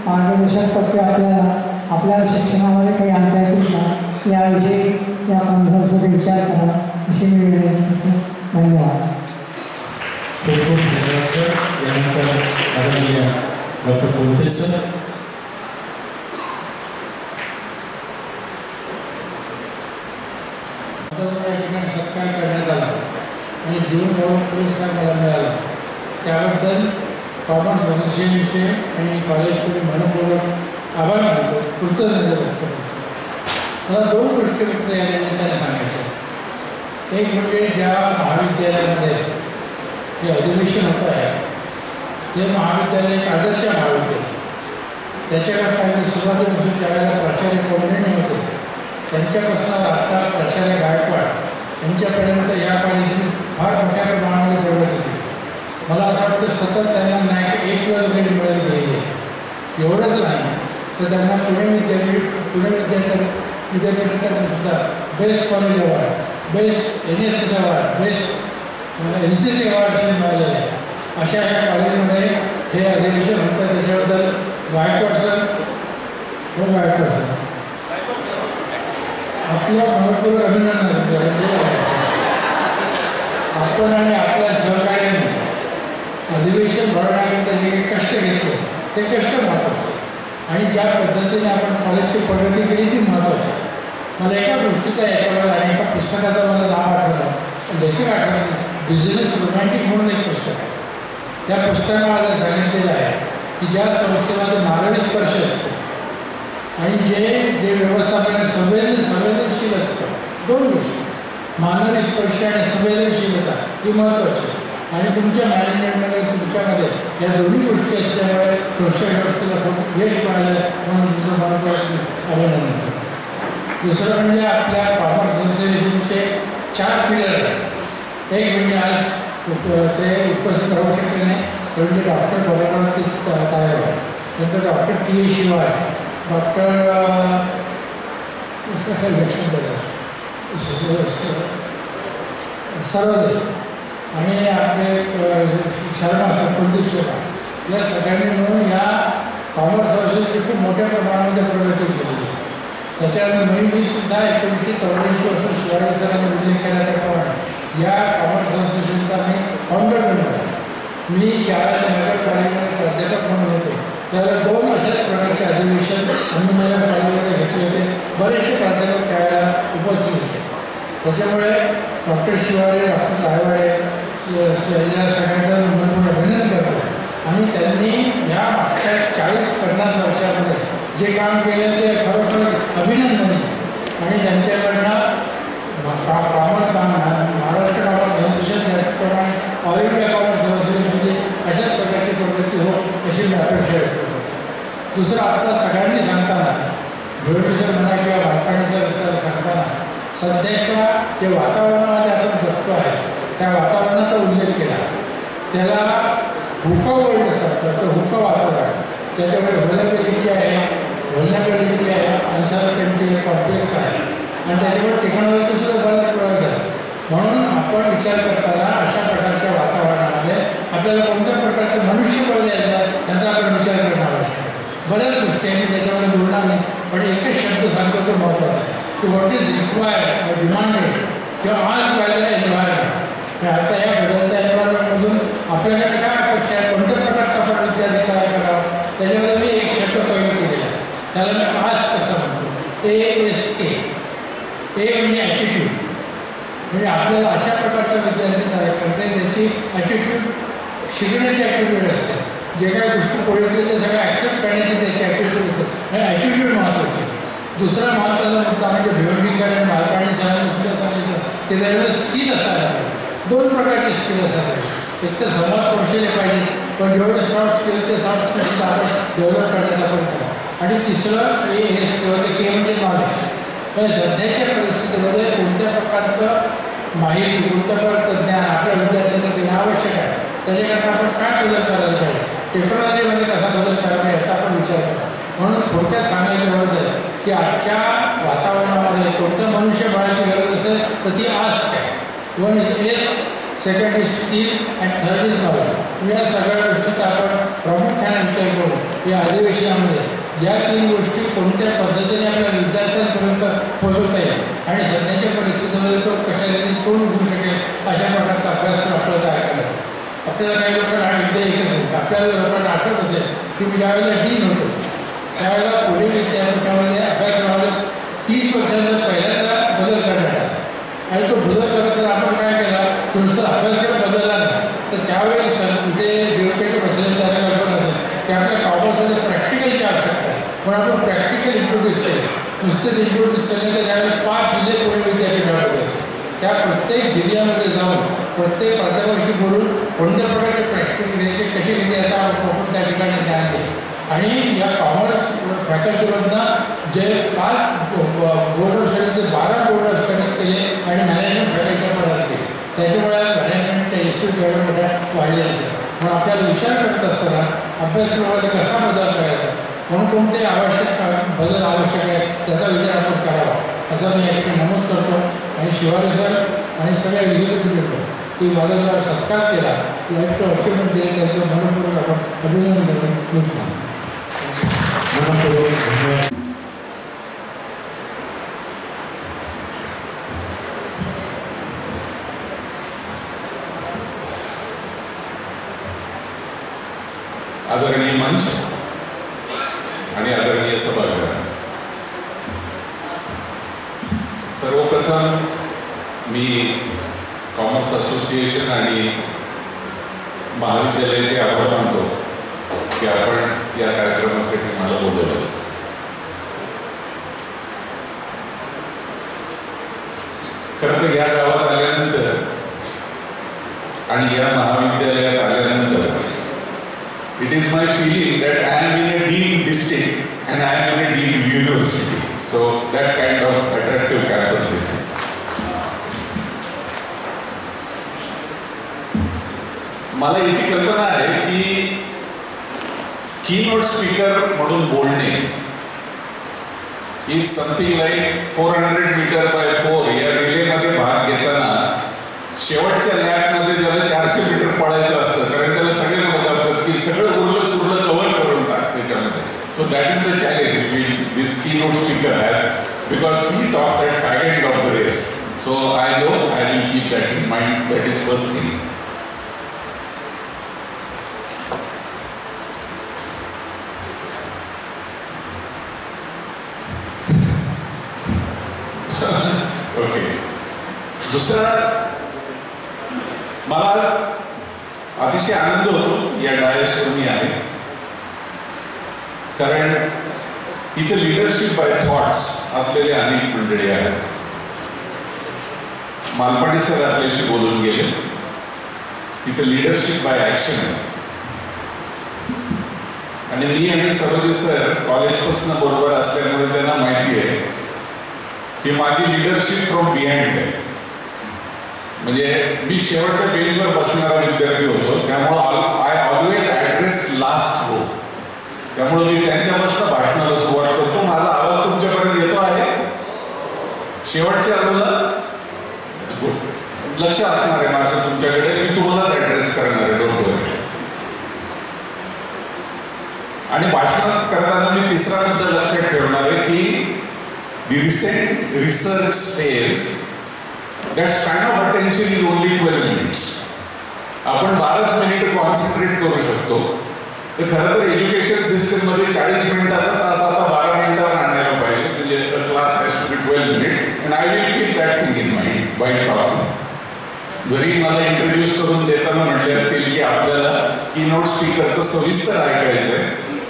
मार्गदर्शक पत्रे आपल्याला आपल्या शिक्षणामध्ये काही आणता येतील का याविषयी या कॉन्फरन्समध्ये विचार करा अशी मी विनंती करतो. धन्यवाद. खूप खूप धन्यवाद सर. यानंतर आदरणीय डॉक्टर कोलते सर. या ठिकाणी सत्कार करण्यात आला आणि जीवन गौरव पुरस्कार मला मिळाला. त्याबद्दल कॉमर्स असोसिएशनचे आणि कॉलेजकडे मनपूर्वक आभार मानतो, कृतज्ञता व्यक्त करतो. मला 2 गोष्टी फक्त या निमित्ताने सांगायच्या. एक म्हणजे ज्या महाविद्यालयामध्ये जे अधिवेशन होत आहे ते महाविद्यालय एक आदर्श महाविद्यालय, त्याच्याकडे काही सुरुवातीपासून ज्यावेळेला प्राचार्य कोंडणे होते त्यांच्यापासून आता प्राचार्य गायकवाड यांच्यापर्यंत या कॉलेजची फार मोठ्या प्रमाणामध्ये प्रगती केली. मला असं वाटतं सतत त्यांना नाही एक ग्रेड मिळत गेलेली आहे. एवढंच नाही तर त्यांना पुणे विद्यापीठात सुद्धा best college award, best NSS award, best NCC award असे मिळालेले आहे. अशा ह्या कॉलेजमध्ये हे अधिवेशन होतं. त्याच्याबद्दल गायकवाड सर हो गायकवाड सर आपलं मनपूर्वक अभिनंदन. आपण आणि आपल्या सहकार्याने अधिवेशन भरवण्याकरिता जे काही कष्ट घेतले ते कष्ट महत्त्वाचे आणि ज्या पद्धतीने आपण कॉलेजची प्रगती केली ती महत्त्वाची. मला एका गोष्टीचा याच्यावर आणि एका पुस्तकाचा मला नाव आठवलं, लेखक आठवलं, बिझनेस रोमॅन्टिक म्हणून एक पुस्तक आहे. त्या पुस्तकामध्ये सांगितलेलं आहे की ज्या संस्थेमध्ये नारळी स्पर्श असतो आणि जे व्यवस्थापन संवेदनशील असतं, दोन गोष्टी मानवी स्पर्श आणि संवेदनशीलता ही महत्त्वाची आणि तुमच्या मॅनेजमेंटमध्ये तुमच्यामध्ये या दोन्ही गोष्टी असल्यामुळे संस्था व्यवस्थेला खूप यश मिळालं म्हणून तुमचं मनपूर्वक अभिनंदन करतो. दुसरं म्हणजे आपल्या कॉमर्स असोसिएशनचे 4 पिलर आहेत. एक म्हणजे आज ते उपस्थित राहू शकले नाही म्हणजे डॉक्टर बरोबर तयार आहे, नंतर डॉक्टर T.A. शिवाय, डॉक्टर सर्वदे आणि आपले शर्मा कुलदीप शर्मा या सगळ्यांनी मिळून या कॉमर्स असोसिएशनची खूप मोठ्या प्रमाणामध्ये प्रगती केलेली आहे. त्याच्यामुळे मी सुद्धा 1984 पासून शिवाजी सरांनी उल्लेख केला त्याप्रमाणे या कॉमर्स असोसिएशनचा मी फाउंडर मेंबर आहे. मी ज्यावेळेस नगर कॉलेजमध्ये प्राध्यापक म्हणून होतो त्यावेळेला 2 अशाच प्रकारचे अधिवेशन आम्ही नगर कॉलेजमध्ये घेतले होते. बरेचसे प्राध्यापक त्यावेळेला उपस्थित होते. त्याच्यामुळे डॉक्टर शिवारे, डॉक्टर रायवाडे या सगळ्यांचा मनपूर्वक अभिनंदन करतो आणि त्यांनी या मागच्या 40-50 वर्षामध्ये जे काम केलं ते खरोखर अभिनंदनीय आणि त्यांच्याकडनं कॉमर्स महाराष्ट्र कॉमर्स असोसिएशन त्याचप्रमाणे ऑल इंडिया कॉमर्स असोसिएशनमध्ये अशाच प्रकारची प्रगती हो अशी मी अपेक्षा व्यक्त करतो. दुसरं आता सगळ्यांनी सांगताना भिवंडीसर म्हणा किंवा वारकाणीचा विस्तार सांगताना सध्याच्या जे वातावरणामध्ये आपण जगतो आहे त्या वातावरणाचा उल्लेख केला. त्याला हुका वर्ल्ड असतात तर हुका वातावरण त्याच्यामुळे व्हलनॅबिलिटी आहे, व्हलनॅबिलिटी आहे, अनसर्टन्टी कॉम्प्लेक्स आहे आणि त्याच्यामुळे टेक्नॉलॉजीसुद्धा बराच प्रयोग झाला. म्हणून आपण विचार करताना अशा प्रकारच्या वातावरणामध्ये आपल्याला कोणत्या प्रकारचं मनुष्यबळ द्यायचं याचा आपण विचार करणं आवश्यक आहे. बऱ्याच गोष्टी आहे मी त्याच्यामध्ये बोलणार नाही पण एकच शब्द सांगतो तो महत्त्वाचा आहे की what is required or demanded किंवा आज बाय द एन्व्हायरमेंट. आता या बदलत्या एन्व्हायरमेंटमधून आपल्याकडे काय अपेक्षा आहे, कोणत्या प्रकारचा आपण विद्यार्थी तयार करावा त्याच्यामध्ये मी एक शब्द प्रयोग केलेला आहे. त्याला मी आस्क असं म्हणतो, ASK. ए म्हणजे ॲटिट्यूड, म्हणजे आपल्याला अशा प्रकारचा विद्यार्थी तयार करते त्याची ॲटिट्यूड शिकण्याची ॲटिट्यूड असते. जे काही गोष्टी कोळीतले ते सगळं ॲक्सेप्ट करण्याची त्याची ॲटिट्यूड असते आणि ॲटिट्यूड महत्त्वाची. दुसरा महत्त्वाचा मुद्दा म्हणजे भिवंडीकर आणि मालकाणी सरांनी सुद्धा सांगितलं की त्याच्यामध्ये स्किल असायला पाहिजे. 2 प्रकारचे स्किल असायला पाहिजे. एक तर संवाद कौशल्य पाहिजे पण जेवढे सॉफ्ट स्किल ते सॉफ्ट स्किल्स आपण डेव्हलप करण्याचा प्रयत्न. आणि तिसरं हे के म्हणजे नॉलेज. पण सध्याच्या परिस्थितीमध्ये कोणत्या प्रकारचं माहिती, कोणत्या प्रकारचं ज्ञान आपल्या विद्यार्थ्यांना देणं आवश्यक आहे त्याच्याकरता आपण काय बदल करायला पाहिजे, टेक्नॉलॉजीमध्ये कसा बदल करायला याचा आपण विचार करा. म्हणून थोडक्यात सांगायची गरज आहे की आजच्या वातावरणामध्ये कोणत्या मनुष्यबळाची गरज असेल तर ती आस्क आहे. 1 is S, 2nd is skill and 3rd is knowledge. या सगळ्या गोष्टीचा आपण प्रामुख्याने विचार करू या अधिवेशनामध्ये या 3 गोष्टी कोणत्या पद्धतीने आपल्या विद्यार्थ्यांपर्यंत पोहोचवता येईल आणि सध्याच्या परिस्थितीमध्ये तो कशाने तोंड घेऊ शकेल अशा प्रकारचा अभ्यासक्रम आपल्याला तयार करायचा. आपल्याला काही लोकांना विद्या एकच होतं. आपल्याला लोकांना आठवत असेल की मी ज्यावेळेला डीन होतो त्यावेळेला पुणे विद्यापीठामध्ये अभ्यासक्रमामध्ये 30 वर्षांचा पहिल्यांदा बदल करण्यात आला आणि तो बदल करत आपण काय केला, तुमचा अभ्यासक्रम बदलला नाही तर त्यावेळी इथे डेव्हलपमेंट बसलेलं त्याला कल्पना असेल की आपल्या कॉमर्समध्ये प्रॅक्टिकलची आवश्यकता आहे पण आपण प्रॅक्टिकल इंट्रोड्यूस केलं. नुसतेच इंट्रोड्यूस केलं तर त्यावेळेला 5 जिल्हे पुणे विद्यापीठामध्ये त्या प्रत्येक त्याच्यावरती बोलून कोणत्या प्रकारचे प्रॅक्टिस घ्यायचे कशी घ्यायची याचा आपण त्या ठिकाणी ज्ञान दिले. आणि या कॉमर्स फॅकल्टीमधनं जे 5 बोर्ड ऑफ स्टडीजचे 12 बोर्ड ऑफ स्टडीज केले आणि मॅनेजमेंट फॅकल्टीच्या पदात केले. त्याच्यामुळे मॅनेजमेंटच्या इन्स्टिट्यूट एवढ्या मोठ्या वाढलेल्या असतात. म्हणून आपल्याला विचार करत असताना अभ्यासक्रमामध्ये कसा बदल करायचा, कोणकोणते बदल आवश्यक आहे त्याचा विचार आपण करावा असं मी या ठिकाणी नमूद करतो. आणि शिवाजी सर आणि सगळ्या एक्झिक्युटिव्ह लोक की माझा जो सत्कार केला लाईफचं अचिव्हमेंट दिले त्याचं मनपूर्वक आपण अभिनंदन करतो. आदरणीय मंच आणि आदरणीय सभागृह, सर्वप्रथम मी कॉमर्स असोसिएशन आणि महाविद्यालयाचे आभार मानतो की आपण या कार्यक्रमासाठी मला बोलवलं. खरं तर या गावात आल्यानंतर आणि या महाविद्यालयात आल्यानंतर it is my feeling that I am in a deep district and I am in a deep university. So that kind of attractive campus this is. मला याची कल्पना आहे की कीनोट स्पीकर म्हणून बोलणे is something like 400 metre by 4 या रिलेमध्ये भाग घेताना शेवटच्या लॅबमध्ये ज्याला 400 मीटर पळायचं असतं, कारण त्याला सगळे म्हणत असतात की सगळं उरलं सुरलं कव्हर करून टाक त्याच्यामध्ये. So that is the challenge which this keynote speaker has, because he talks at fag end of the race. So I know I will keep that in mind. That is first thing. Okay. दुसरा, मला आज अतिशय आनंद होतो या डायसवर मी आहे, कारण इथे leadership bye thoughts असलेले अनेक मंडळी आहेत. मालपाडी सर आपल्याशी बोलून गेले. तिथे लिडरशिप बाय ऍक्शन आहे. आणि मी आणि सरोदे सर कॉलेजपासून बरोबर असल्यामुळे त्यांना माहिती आहे की माझी लिडरशिप फ्रॉम बिहाइंड आहे. म्हणजे मी शेवटच्या बेंचवर बसणारा विद्यार्थी होतो, त्यामुळं I always address last row. त्यामुळे मी त्यांच्यापासून भाषणाला सुरुवात करतो. माझा आवाज तुमच्यापर्यंत येतो आहे? शेवटच्या रोला लक्ष असणार आहे माझं तुमच्याकडे. मी तुम्हालाच ॲड्रेस करणार आहे, डोंट वरी. आणि भाषण करताना मी तिसरा मुद्दा लक्षात ठेवणार आहे की the recent research says that span of attention is only 12 minutes. आपण 12 मिनिट कॉन्सन्ट्रेट करू शकतो. तर खरं तर एज्युकेशन सिस्टम मध्ये 40 मिनिटाचा तास आता 12 मिनिटावर आणायला पाहिजे. म्हणजे class has to be 12 minutes and I will keep that thing in mind by talking. जरी मला इंट्रोड्यूस करून देताना म्हटले असतील की आपल्याला कीनोट स्पीकरचं सविस्तर ऐकायचंय,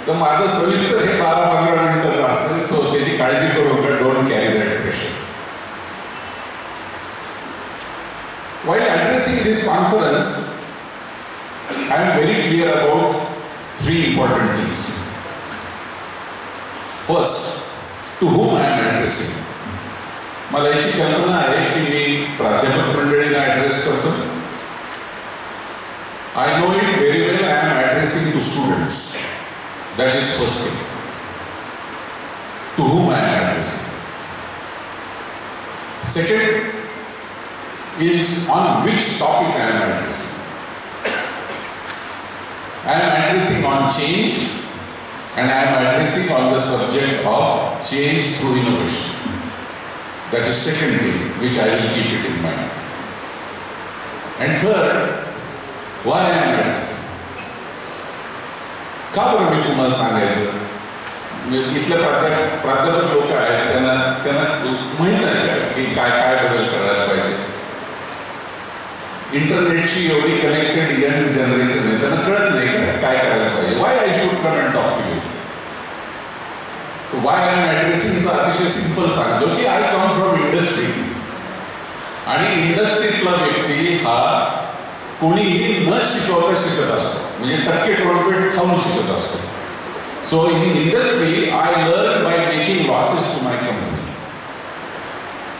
तर माझं सविस्तर हे 12-15 मिनिटाचं असेल. सो त्याची काळजी करू नका. Don't carry that pressure. While addressing this conference, I am very clear about 3 important things. First, to whom I am addressing. मला याची कल्पना आहे की मी प्राध्यापक मंडळींना ॲड्रेस करतो. I know it very well. I am addressing to students. That is first thing. To whom I am addressing. Second is on which topic I am addressing. I am addressing on change and I am addressing on the subject of change through innovation. That is second thing which I will keep it in mind. And third, why I am addressing. का बरं मी तुम्हाला सांगायचं, इथले प्राध्यापक लोक आहेत त्यांना माहीत नाही का की काय काय बदल करायला पाहिजे. इंटरनेटची एवढी कनेक्टेड यंग जनरेशन आहे, त्यांना कळत नाही का काय करायला पाहिजे. Why I should come and talk to you. Why I am ॲड्रेसिंगचा अतिशय सिंपल सांगतो की आय कम फ्रॉम इंडस्ट्री. आणि इंडस्ट्रीतला व्यक्ती हा कोणीही न शिकवता शिकत असतो, म्हणजे टक्के करोडपेट खाऊन शिकत असतो. So in industry I learn by making losses to my company.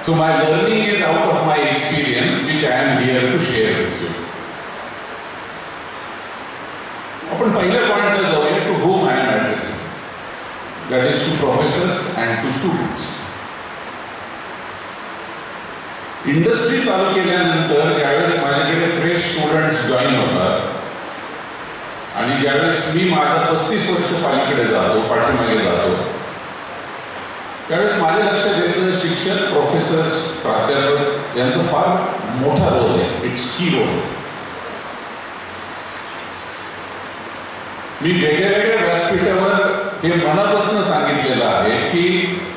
So my learning is out of my experience, which I am here to share with you. आपण पहिल्या पॉइंटला जाऊया, to whom I am addressing. That is to professors and to students. Industry चालू केल्यानंतर ज्यावेळेस माझ्याकडे fresh students join होतात आणि ज्यावेळेस मी माझा 35 वर्ष पाठीमागे जातो त्यावेळेस माझ्या लक्षात येतं शिक्षक, प्रोफेसर्स, प्राध्यापक यांचा फार मोठा रोल आहे. इट्स की रोल. मी वेगळ्या व्यासपीठावर हे मनापासून सांगितलेलं आहे की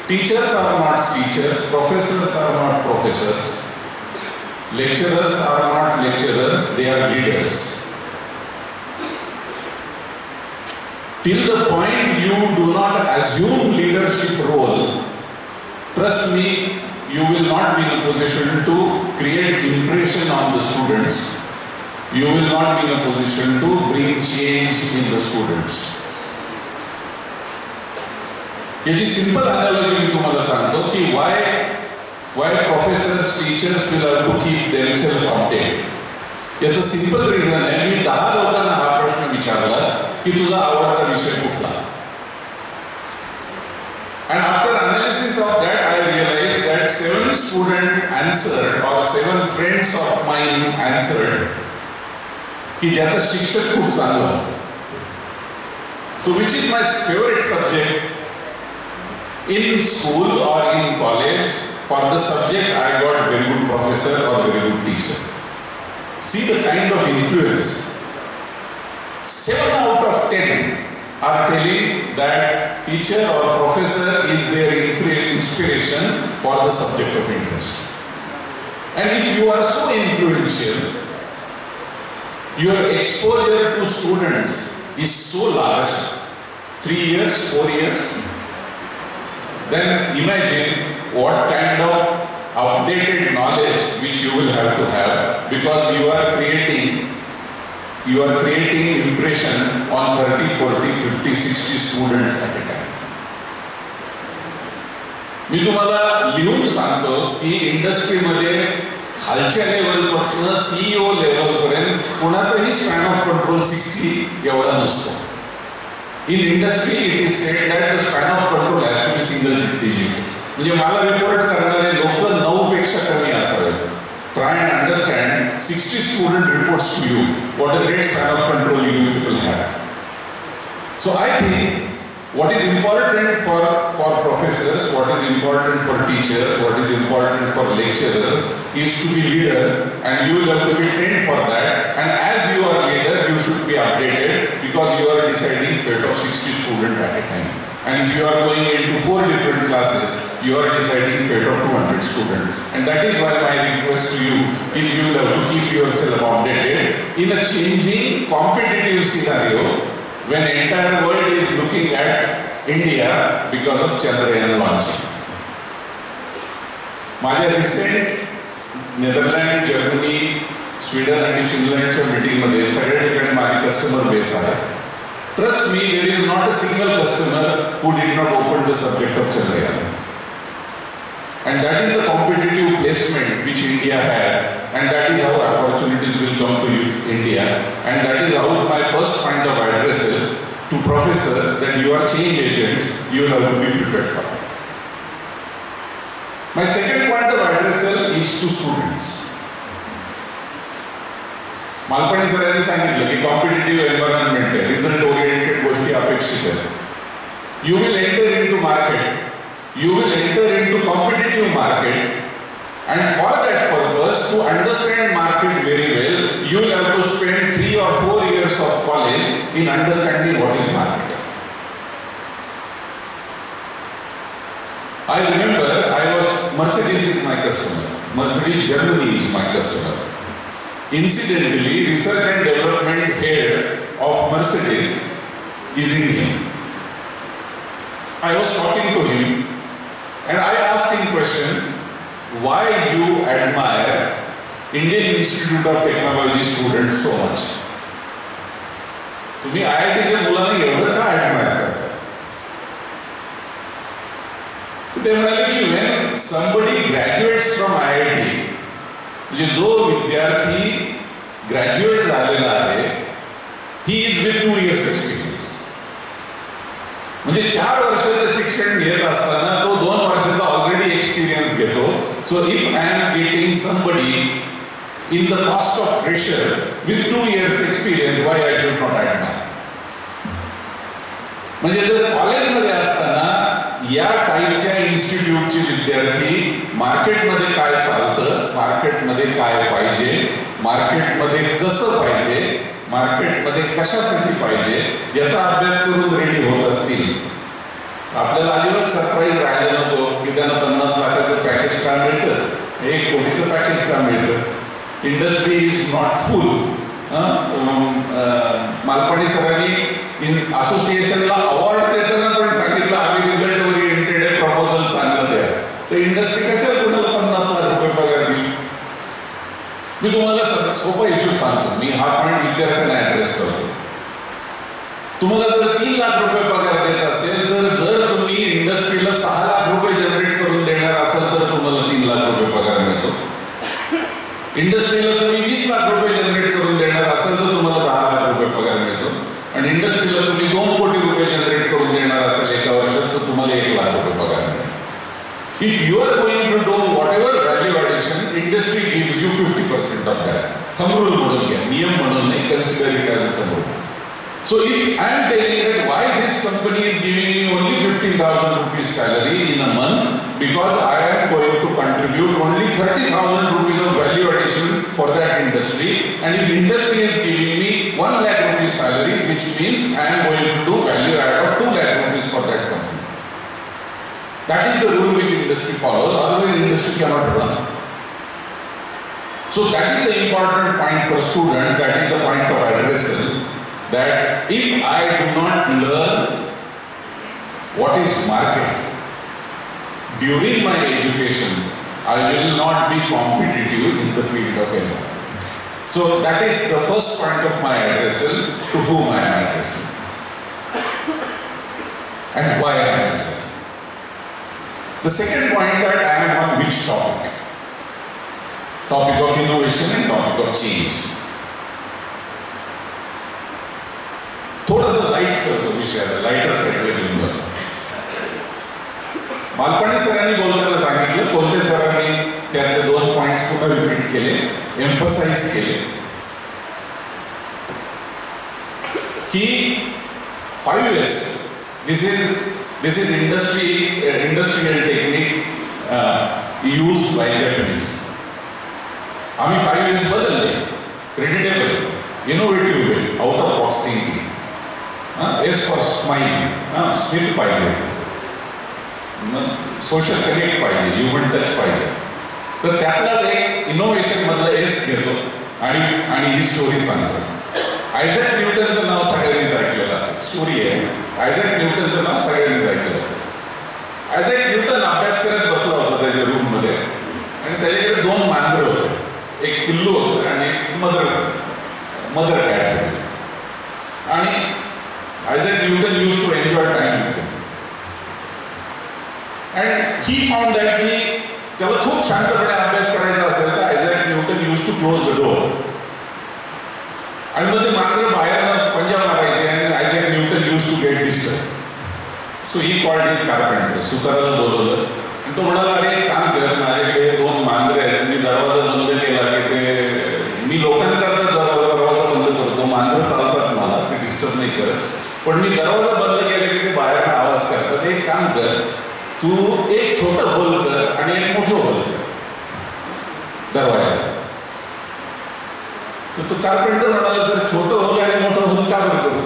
teachers are not teachers, professors are not professors, lecturers are not lecturers, they are leaders. Till the point you do not assume leadership role, trust me, you will not be in a position to create impression on the students. You will not be in a position to bring change in the students. याची simple analogy मी तुम्हाला सांगतो की why professors, teachers will have to keep themselves updated. याचं simple reason आहे, मी 10 लोकांना हा प्रश्न विचारला की तुझा आवडता विषय कुठला, and after analysis of that I realized that 7 students answered or 7 friends of mine answered की ज्याचा शिक्षक खूप चांगला होता. So which is my favorite subject in school or in college? For the subject I got very good professor or very good teacher. See the kind of influence. 7 out of 10 are telling that teacher or professor is their inspiration for the subject of interest. And if you are so influential, your exposure to students is so large, 3 years, 4 years, then imagine what kind of updated knowledge which you will have to have, because you are creating impression on 30, 40, 50, 60 students at a time. मी तुम्हाला लिहून सांगतो की इंडस्ट्रीमध्ये खालच्या लेवलपासून CEO लेवलपर्यंत कोणाचाही span of control 60 एवढा नसतो. In industry it is said that the span of control has to be single digit. म्हणजे मला रिपोर्ट करणारे लोक 9 पेक्षा कमी असावेत. Try and understand 60 student reports to you. What a great span of control you people have. So I think what is important for professors, what is important for teachers, what is important for lecturers is to be leader, and you will have to be trained for that. And as you are leader, you should be updated because you are deciding fate of 60 students at a time. And if you are going into 4 different classes, you are deciding fate of 200 students. And that is why my request to you is you have to keep yourself updated in a changing competitive scenario when the entire world is looking at India because of Chandrayaan launch. माझ्या recent Netherland, Germany, Sweden आणि फिनलँडच्या मीटिंगमध्ये सगळ्या ठिकाणी माझी customer base आहे. Trust me, there is not a single customer who did not open the subject of Chandrayaan. And that is the competitive placement which India has, and that is how opportunities will come to India. And that is how my first point of address is to professors that you are change agents, you have to be prepared for that. My second point of address is to students. Malpani सरांनी सांगितलं की competitive environment आहे, result oriented गोष्टी अपेक्षित आहेत. You will enter into market, you will enter into competitive market, and for that purpose, to understand market very well, you will have to spend 3 or 4 years of college in understanding what is market. I remember Mercedes is my customer. Mercedes Germany is my customer. Incidentally, research and development head of Mercedes is Indian. I was talking to him and I asked him question, why you admire Indian Institute of Technology students so much. तुम्ही IITच्या मुलांना एवढं का admire करता? ते म्हणाले की when somebody graduates from IIT, म्हणजे जो विद्यार्थी ग्रॅज्युएट झालेला आहे, he is with 2 years experience. म्हणजे 4 वर्षाचं शिक्षण घेत असताना तो 2 वर्षाचा ऑलरेडी एक्सपिरियन्स घेतो. So if I am getting somebody in the cost of fresher with 2 years experience, why I should not admire? म्हणजे जर कॉलेजमध्ये असताना या टाईपच्या इन्स्टिट्यूटचे विद्यार्थी मार्केटमध्ये काय चालतं, मार्केटमध्ये काय पाहिजे, मार्केटमध्ये कसं पाहिजे, मार्केटमध्ये कशासाठी पाहिजे याचा अभ्यास करून रेडी होत असतील, आपल्याला अजिबात सरप्राईज राहायला नको की त्यांना 50 लाखाचं पॅकेज का मिळतं, 1 कोटीचं पॅकेज का मिळतं. इंडस्ट्री इज नॉट फुल. मालपाणी सरांनी असोसिएशनला अवॉर्ड देताना पण सांगितलं आम्ही रिझल्ट ओरिएंटेड आहे, प्रपोजल चांगलं द्या. तर इंडस्ट्री कशाला कोणाला 50 लाख रुपये पगार दिली? मी तुम्हाला सोपा इश्यू सांगतो, मी हा पॉईंट विद्यार्थ्यांना ऍड्रेस करतो. तुम्हाला जर 3 लाख रुपये पगार देत असेल तर जर तुम्ही इंडस्ट्रीला 6 लाख रुपये जनरेट करून देणार असाल तर तुम्हाला 3 लाख रुपये पगार मिळतो. इंडस्ट्रीला तुम्ही 20 लाख रुपये जनरेट करून देणार असाल तर तुम्हाला 10 लाख रुपये पगार मिळतो. आणि इंडस्ट्रीला तुम्ही 2 कोटी रुपये जनरेट करून देणार असाल एका वर्षात तर तुम्हाला 1 लाख रुपये पगार मिळतो. If you are going to do whatever value addition, industry gives you 50% of that. Thumb rule म्हणून घ्या, नियम म्हणून नाही, consider it as a thumb rule. So if I am telling that why this company is giving me only 50,000 rupees salary in a month, because I am going to contribute only 30,000 rupees of value addition for that industry, and if industry is giving me 1 lakh rupees salary, which means I am going to do value add of 2 lakh rupees for that company. That is the rule which industry follows, otherwise industry cannot run. So that is the important point for students, that is the point of addressal, that if I do not learn what is market during my education, I will not be competitive in the field of MBA. So that is the first point of my addressal, to whom I am addressing and why I am addressing. The second point, that I am on which topic? Topic of innovation and topic of change. थोड़ा सा light करतो विषयाला, lighter साईडला घेऊन जातो. मालपाणी सरांनी बोलताना सांगितलं, कोणते सरांनी त्यातले 2 पॉइंट्स पुन्हा रिपीट केले, एम्फसाइज केले की 5S, this is industrial technique used by Japanese. आम्ही 5S बदलले, creditable, innovative way, out of box thinking. S for smile, Smith पाहिजे, सोशल कनेक्ट पाहिजे, ह्युमन टच पाहिजे. तर त्यातलाच एक इनोव्हेशन मधलं S घेतो आणि ही स्टोरी सांगतो. आयझॅक न्यूटनचं नाव सगळ्यांनीच ऐकलेलं असेल, स्टोरी आहे. आयझॅक न्यूटनचं नाव सगळ्यांनीच ऐकलेलं असेल. आयझॅक न्यूटन अभ्यास करत बसला होता त्याच्या रूममध्ये आणि त्याच्याकडे 2 मांजरं होते, एक पिल्लू होतं आणि एक मदर कॅट होती. आणि Isaac Newton used to enjoy time with them. And he found that की त्याला खूप शांतपणे अभ्यास करायचा असेल तर Isaac Newton used to close the door. आणि मग ते मांजरं बाहेर पंजा मारायचे आणि Isaac Newton used to get disturb. So he called his carpenter, सुताराला बोलवलं आणि तो म्हणाला, अरे काम कर, माझ्याकडे 2 मांजरे आहेत, मी दरवाजा बंद केला की ते मी लोकांकरता दरवाजा बंद करतो, मांजरं चालतात मला, ते डिस्टर्ब नाही करत, पण मी दरवाजा बंद केला की ते बाहेर आवाज करतात. एक काम कर, तू एक छोटं होल कर आणि एक मोठं होल कर दरवाजा. तर तो कारपेंटर म्हणाला, जर छोटं होल आणि मोठं होल का बरं करू?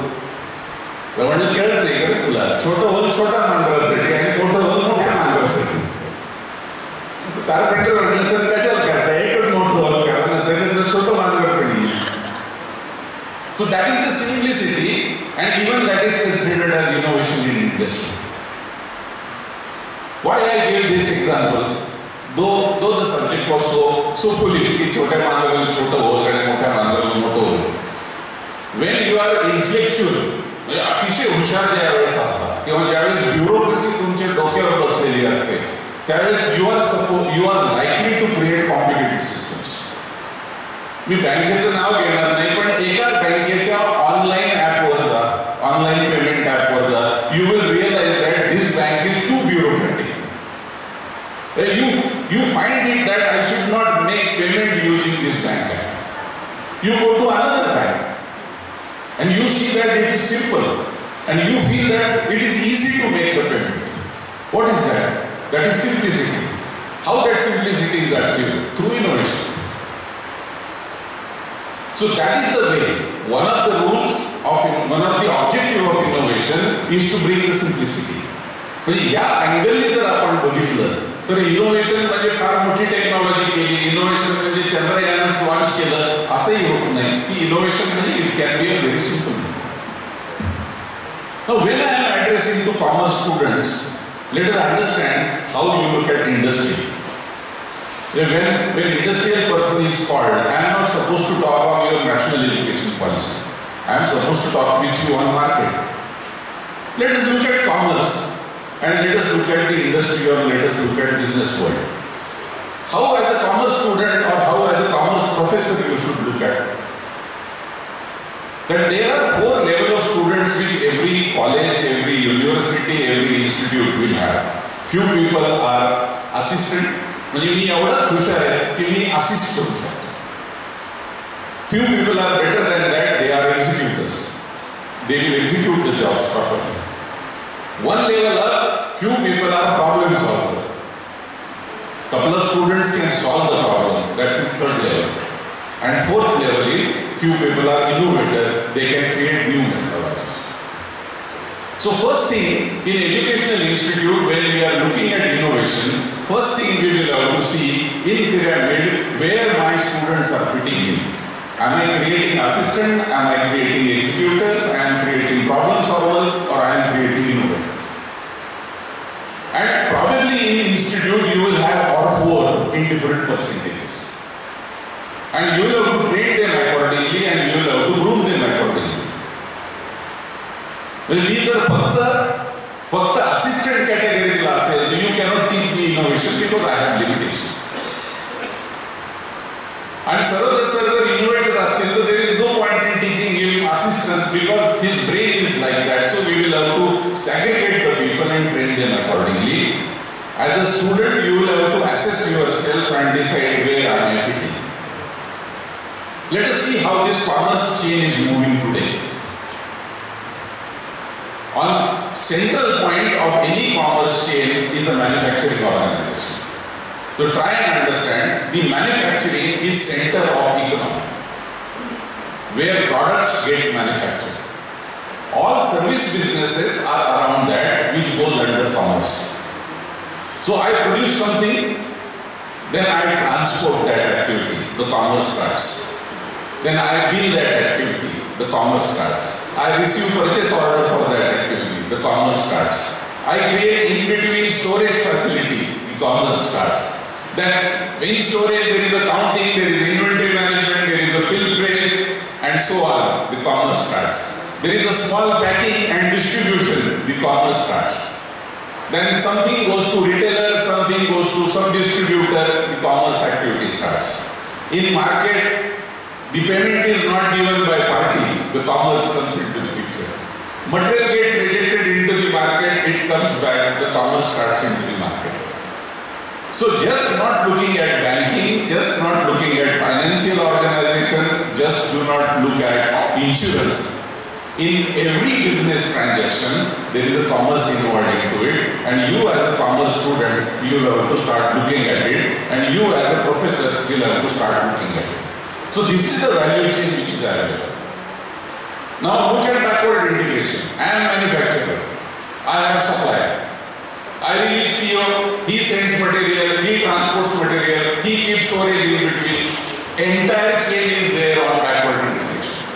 म्हणजे कळत आहे का तुला, छोटं होल छोट्या मांजरासाठी आणि मोठं होल मोठ्या मांजरासाठी. कारपेंटर म्हटलं, सर कशाला करता, एकच मोठं होल करा, त्याच्यात छोटं मांजर पण येईल. So that is the simplicity, and even that is considered as innovation in industry. Why I give this example? though the subject was so foolish की छोटे मांद्राला छोटा होल आणि मोठ्या मांद्राला मोठं hole. When you are intellectual, म्हणजे अतिशय हुशार ज्यावेळेस असतात किंवा ज्यावेळेस ब्युरोक्रेसी तुमच्या डोक्यावर बसलेली असते त्यावेळेस you are likely to create competitive systems. मी बँकेचं नाव घेणार नाही पण एका बँकेच्या ऑनलाईन ॲपवर जा, ऑनलाईन पेमेंट ॲपवर जा, you will realize that this bank is too bureaucratic. You find it that I should not make payment using this bank app. You go to another bank and you see that it is simple and you feel that it is easy to make the payment. What is that? That is simplicity. How that simplicity is achieved? Through innovation. So that is the way. One of the objective of innovation is to bring the simplicity. म्हणजे या अँगलने जर आपण बघितलं तर innovation म्हणजे फार मोठी टेक्नॉलॉजी केली, इनोव्हेशन म्हणजे चंद्रयानच लॉन्च केलं असंही होत नाही की इनोव्हेशन म्हणजे it can be a very simple. Now when I am addressing to commerce students, let us understand how you look at industry. When industrial person is called, I am not supposed to talk about your national education policy. I am supposed to talk with you on market. Let us look at commerce and let us look at the industry or let us look at business world. How as a commerce student or how as a commerce professor you should look at? That there are 4 levels of students which every college, every university, every institute will have. Few people are assistant. म्हणजे मी एवढाच हुशार आहे की मी assist करू शकतो. Few people are better than that, they are executors. They will execute the jobs properly. One level up, few people are problem solvers. Couple of students can solve the problem, that is third level. And fourth level is, few people are innovators, they can create new methodologies. So first thing, in educational institute, when we are looking at innovation, first thing we will have to see in pyramid where my students are fitting in. Am I creating assistant? Am I creating executors? I am creating problem solvers or I am creating innovators? And probably in institute you will have all 4 in different percentages. And you will have to train them accordingly and you will have to groom them accordingly. Well, these are फक्त assistant category classes, you cannot teach me innovation because I have limitations. And Saroj sir जर innovator असतील तर there is no point in teaching him assistance because his brain is like that. So we will have to segregate the people and train them accordingly. As a student, you will have to assess yourself and decide where I am fitting. Let us see how this commerce chain is moving today. On central point of any commerce chain is a manufacturing organization. To try and understand, the manufacturing is center of economy, where products get manufactured. All service businesses are around that, which goes under commerce. So I produce something, then I transport that activity, the commerce starts. Then I bill that activity, the commerce starts. I receive purchase order for that activity, the commerce starts. I create in-between storage facility, the commerce starts. Then in storage there is accounting, there is inventory management, there is a bill trade and so on, the commerce starts. There is a small packing and distribution, the commerce starts. Then something goes to retailer, something goes to sub-distributor, the commerce activity starts. In market, the payment is not given by party, the commerce comes into the picture. Material gets rejected into the market, it comes back, the commerce starts into the market. So just not looking at banking, just not looking at financial organization, just do not look at insurance. In every business transaction, there is a commerce involved into it, and you as a commerce student, you will have to start looking at it, and you as a professor will have to start looking at it. So this is the value chain which is available. Now look at backward integration. I am manufacturer. I have supplier. I release PO, he sends material, he transports material, he keeps storage in between. Entire chain is there on backward integration.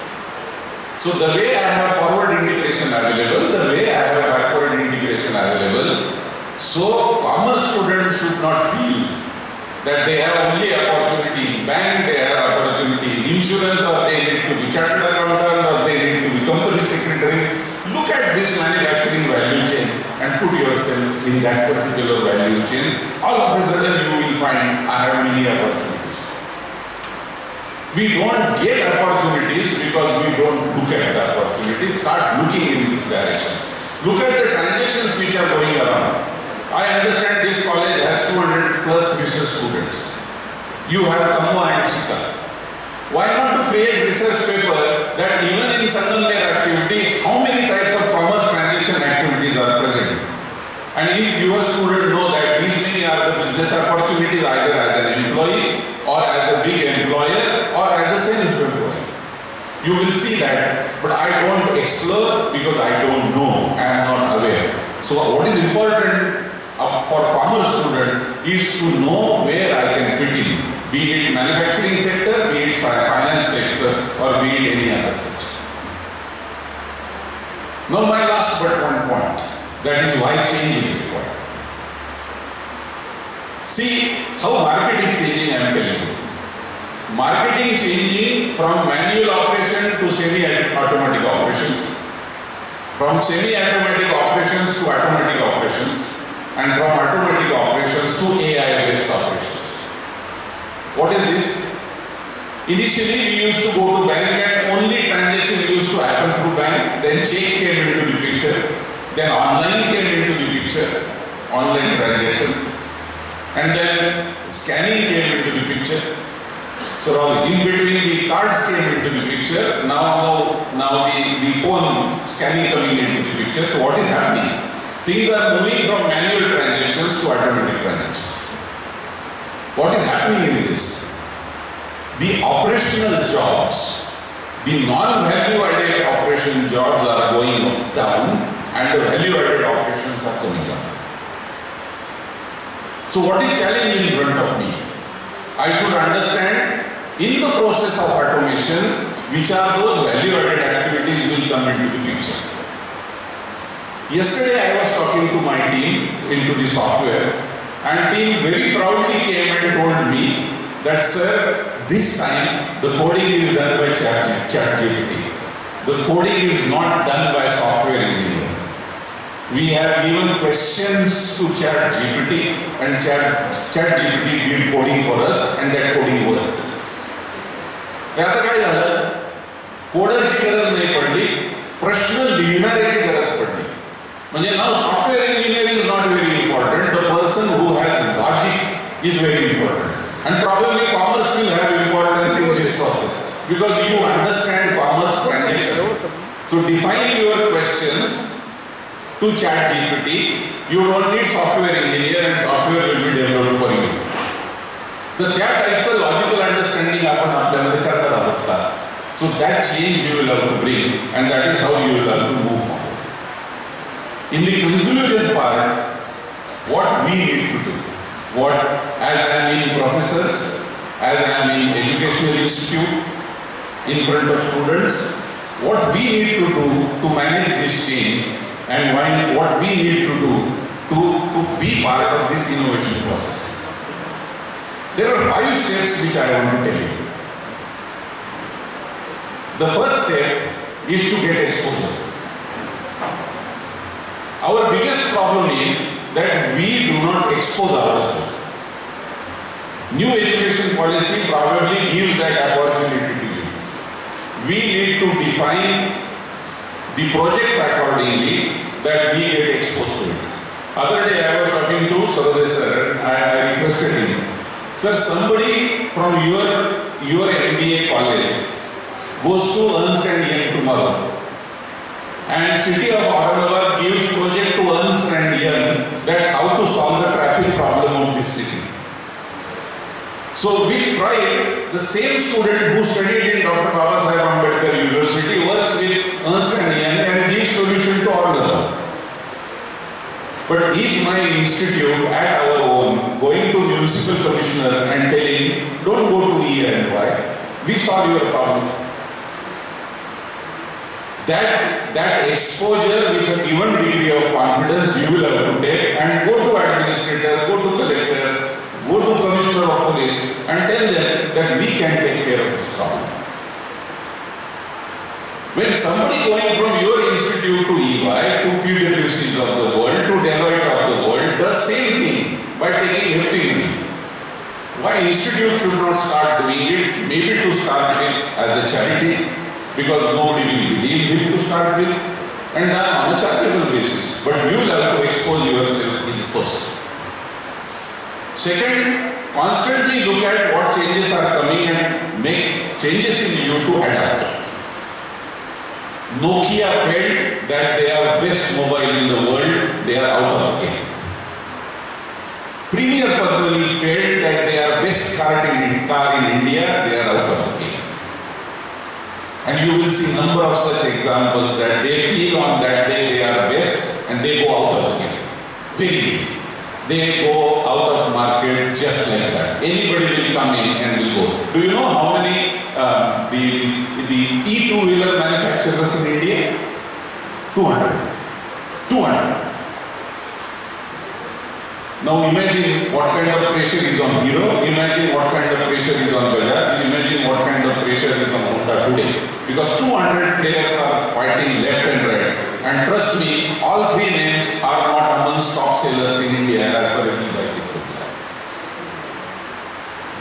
So the way I have forward integration available, the way I have backward integration available, so commerce students should not feel that they have only opportunity in bank, they have opportunity in insurance, or they need to be chartered accountant, or they need to be company secretary. Look at this manufacturing value chain and put yourself in that particular value chain. All of a sudden you will find I have many opportunities. We don't get opportunities because we don't look at the opportunities. Start looking in this direction. Look at the transactions which are going around. I understand this college has 200 plus research students. You have Kamwa and Chika. Why not to create research paper that even in Sangamner activity, how many types of commerce transaction activities are present? And if your student know that these many are the business opportunities either as an employee or as a big employer or as a self-employed, you will see that. But I don't explore because I don't know, I am not aware. So what is important for commerce student is to know where I can fit in, be it manufacturing sector, be it finance sector, or be it any other sector. Now my last but one point, that is why change is required. See how marketing changing I am telling you. Marketing changing from manual operation to semi-automatic operations, from semi-automatic operations to automatic operations, and from automatic operations to AI-based operations. What is this? Initially, we used to go to bank and only transaction used to happen through bank. Then check came into the picture. Then online came into the picture, online transaction. And then scanning came into the picture. So in between the cards came into the picture. Now the phone scanning coming into the picture. So what is happening? Things are moving from manual transactions to automatic transactions. What is happening in this? The operational jobs, the non-value added operation jobs are going down and the value added operations are coming up. So what is challenge in front of me? I should understand in the process of automation, which are those value added activities will come into the picture. Yesterday I was talking to my team into the software, and team very proudly came and told me that, sir, this time the coding is done by ChatGPT. The coding is not done by software engineer. We have given questions to ChatGPT and ChatGPT did coding for us and that coding worked. आता काय झालं? कोडरची गरज नाही पडली, प्रश्न लिहिणाऱ्याची गरज पडली. म्हणजे now software engineering is not very important. The person who has logic is very important. And probably commerce will have importance in this process because you understand commerce transaction. To define your questions to ChatGPT, you don't need software engineer and software will be developed for you. So that type of logical understanding so that change you will have to bring, and that is how you will have to move forward. In the conclusion part, what we need to do, what as I am in professors, as I am in educational institute, in front of students, what we need to do to manage this change and what we need to do to be part of this innovation process. There are 5 steps which I want to tell you. The first step is to get exposure. Our biggest problem is that we do not expose ourselves. New education policy probably gives that opportunity to you. We need to define the projects accordingly that we get exposed to it. Other day I was talking to Sarodesh sir, I requested him, sir, somebody from your MBA college goes to Ernst & Young tomorrow, and City of Aurangabad gives project to Ernst & Young that how to solve the traffic problem of this city. So we tried, the same student who studied in Dr. Babasaheb Ambedkar University works with Ernst & Young and gives solution to Aurangabad. But is my institute at our own going to municipal commissioner and telling, don't go to E&Y, we solve your problem. That exposure with a given degree of confidence you will have to take and go to administrator, go to collector, go to commissioner commissioner of police and tell them that we can take care of this problem. When somebody going from your institute to EY, to PwCs of the world, to Deloitte of the world, does same thing by taking hefty money. Why institute should not start doing it? Maybe to start with as a charity, because nobody will believe him to start with, and done on a charitable basis. But you will have to expose yourself in first. Second, constantly look at what changes are coming and make changes in you to adapt. Nokia felt that they are best mobile in the world, they are out of the game. Premier Padmani felt that they are best car in India, they are out of the game. And you will see number of such examples that they feel on that day they are best and they go out of the game. Very easy. They go out of market just like that. Anybody will come in and will go. Do you know how many the e-two-wheeler manufacturers in India? 200. 200. Now imagine what kind of pressure is on Hero, imagine what kind of pressure is on Bajaj, imagine what kind of pressure is on Honda today. Because 200 players are fighting left and right. And trust me, all three names are not amongst top sellers in India as far as e-bike is concerned.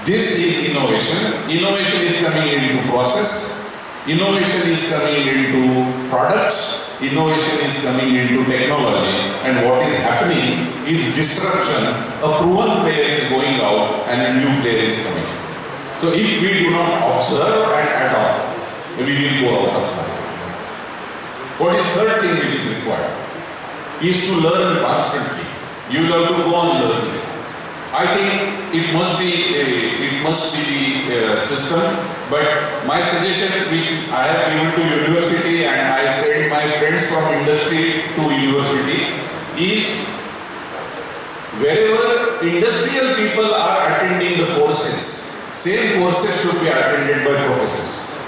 This is innovation. Innovation is coming into process. Innovation is coming into products. Innovation is coming into technology. And what is happening is disruption. A proven player is going out and a new player is coming. So if we do not observe and adopt, we will go out of market. What is third thing which is required? Is to learn constantly. You will have to go on learning. I think it must be a system, but my suggestion which I have given to university and I send my friends from industry to university is wherever industrial people are attending the courses, same courses should be attended by professors.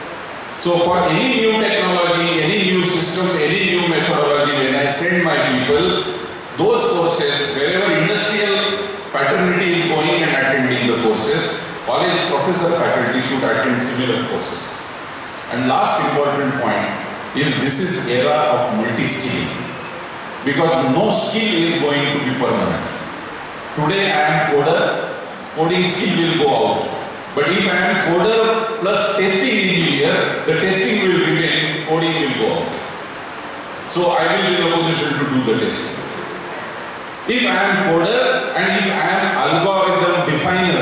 So for any new technology, any new system, any new methodology, when I send my people, those courses, wherever industrial fraternity is going and attending the courses, college professor faculty should attend similar courses. And last important point is this is era of multi-skilling, because no skill is going to be permanent. Today I am coder, coding skill will go out. But if I am coder plus testing engineer, the testing will remain, coding will go out. So I will be in a position to do the testing. If I am coder and if I am algorithm definer,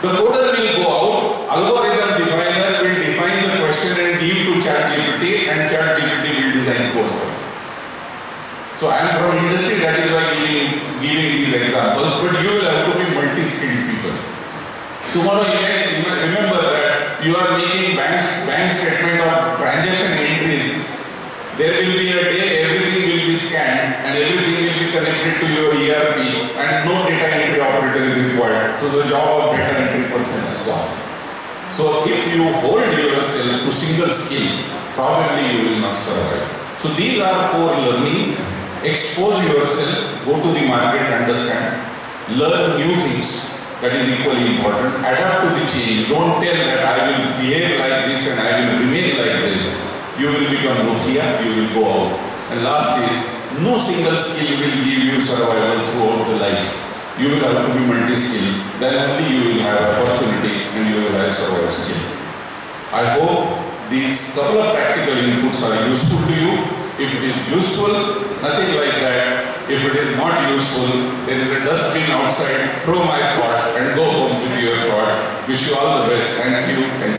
the coder will go out, algorithm definer will define the question and give to ChatGPT and ChatGPT will design code. So I am from industry, that is why giving these examples, but you will have to be multi-skilled people. Tomorrow you remember that you are making bank statement or transaction entries. There will be a day everything will be scanned and everything will be connected to your ERP and no data entry operator is required. So the job of data entry person is gone. So if you hold yourself to single skill, probably you will not survive. So these are for learning. Expose yourself, go to the market, understand, learn new things. That is equally important. Adapt to the change. Don't tell that I will behave like this and I will remain like this. You will become Nokia, you will go out. And last is, no single skill will give you survival throughout the life. You will have to be multi-skilled. Then only you will have opportunity and you will have survival skill. I hope these couple of practical inputs are useful to you. If it is useful, nothing like that. If it is not useful, there is a dustbin outside. Throw my thoughts and go home with your thought. Wish you all the best. Thank you.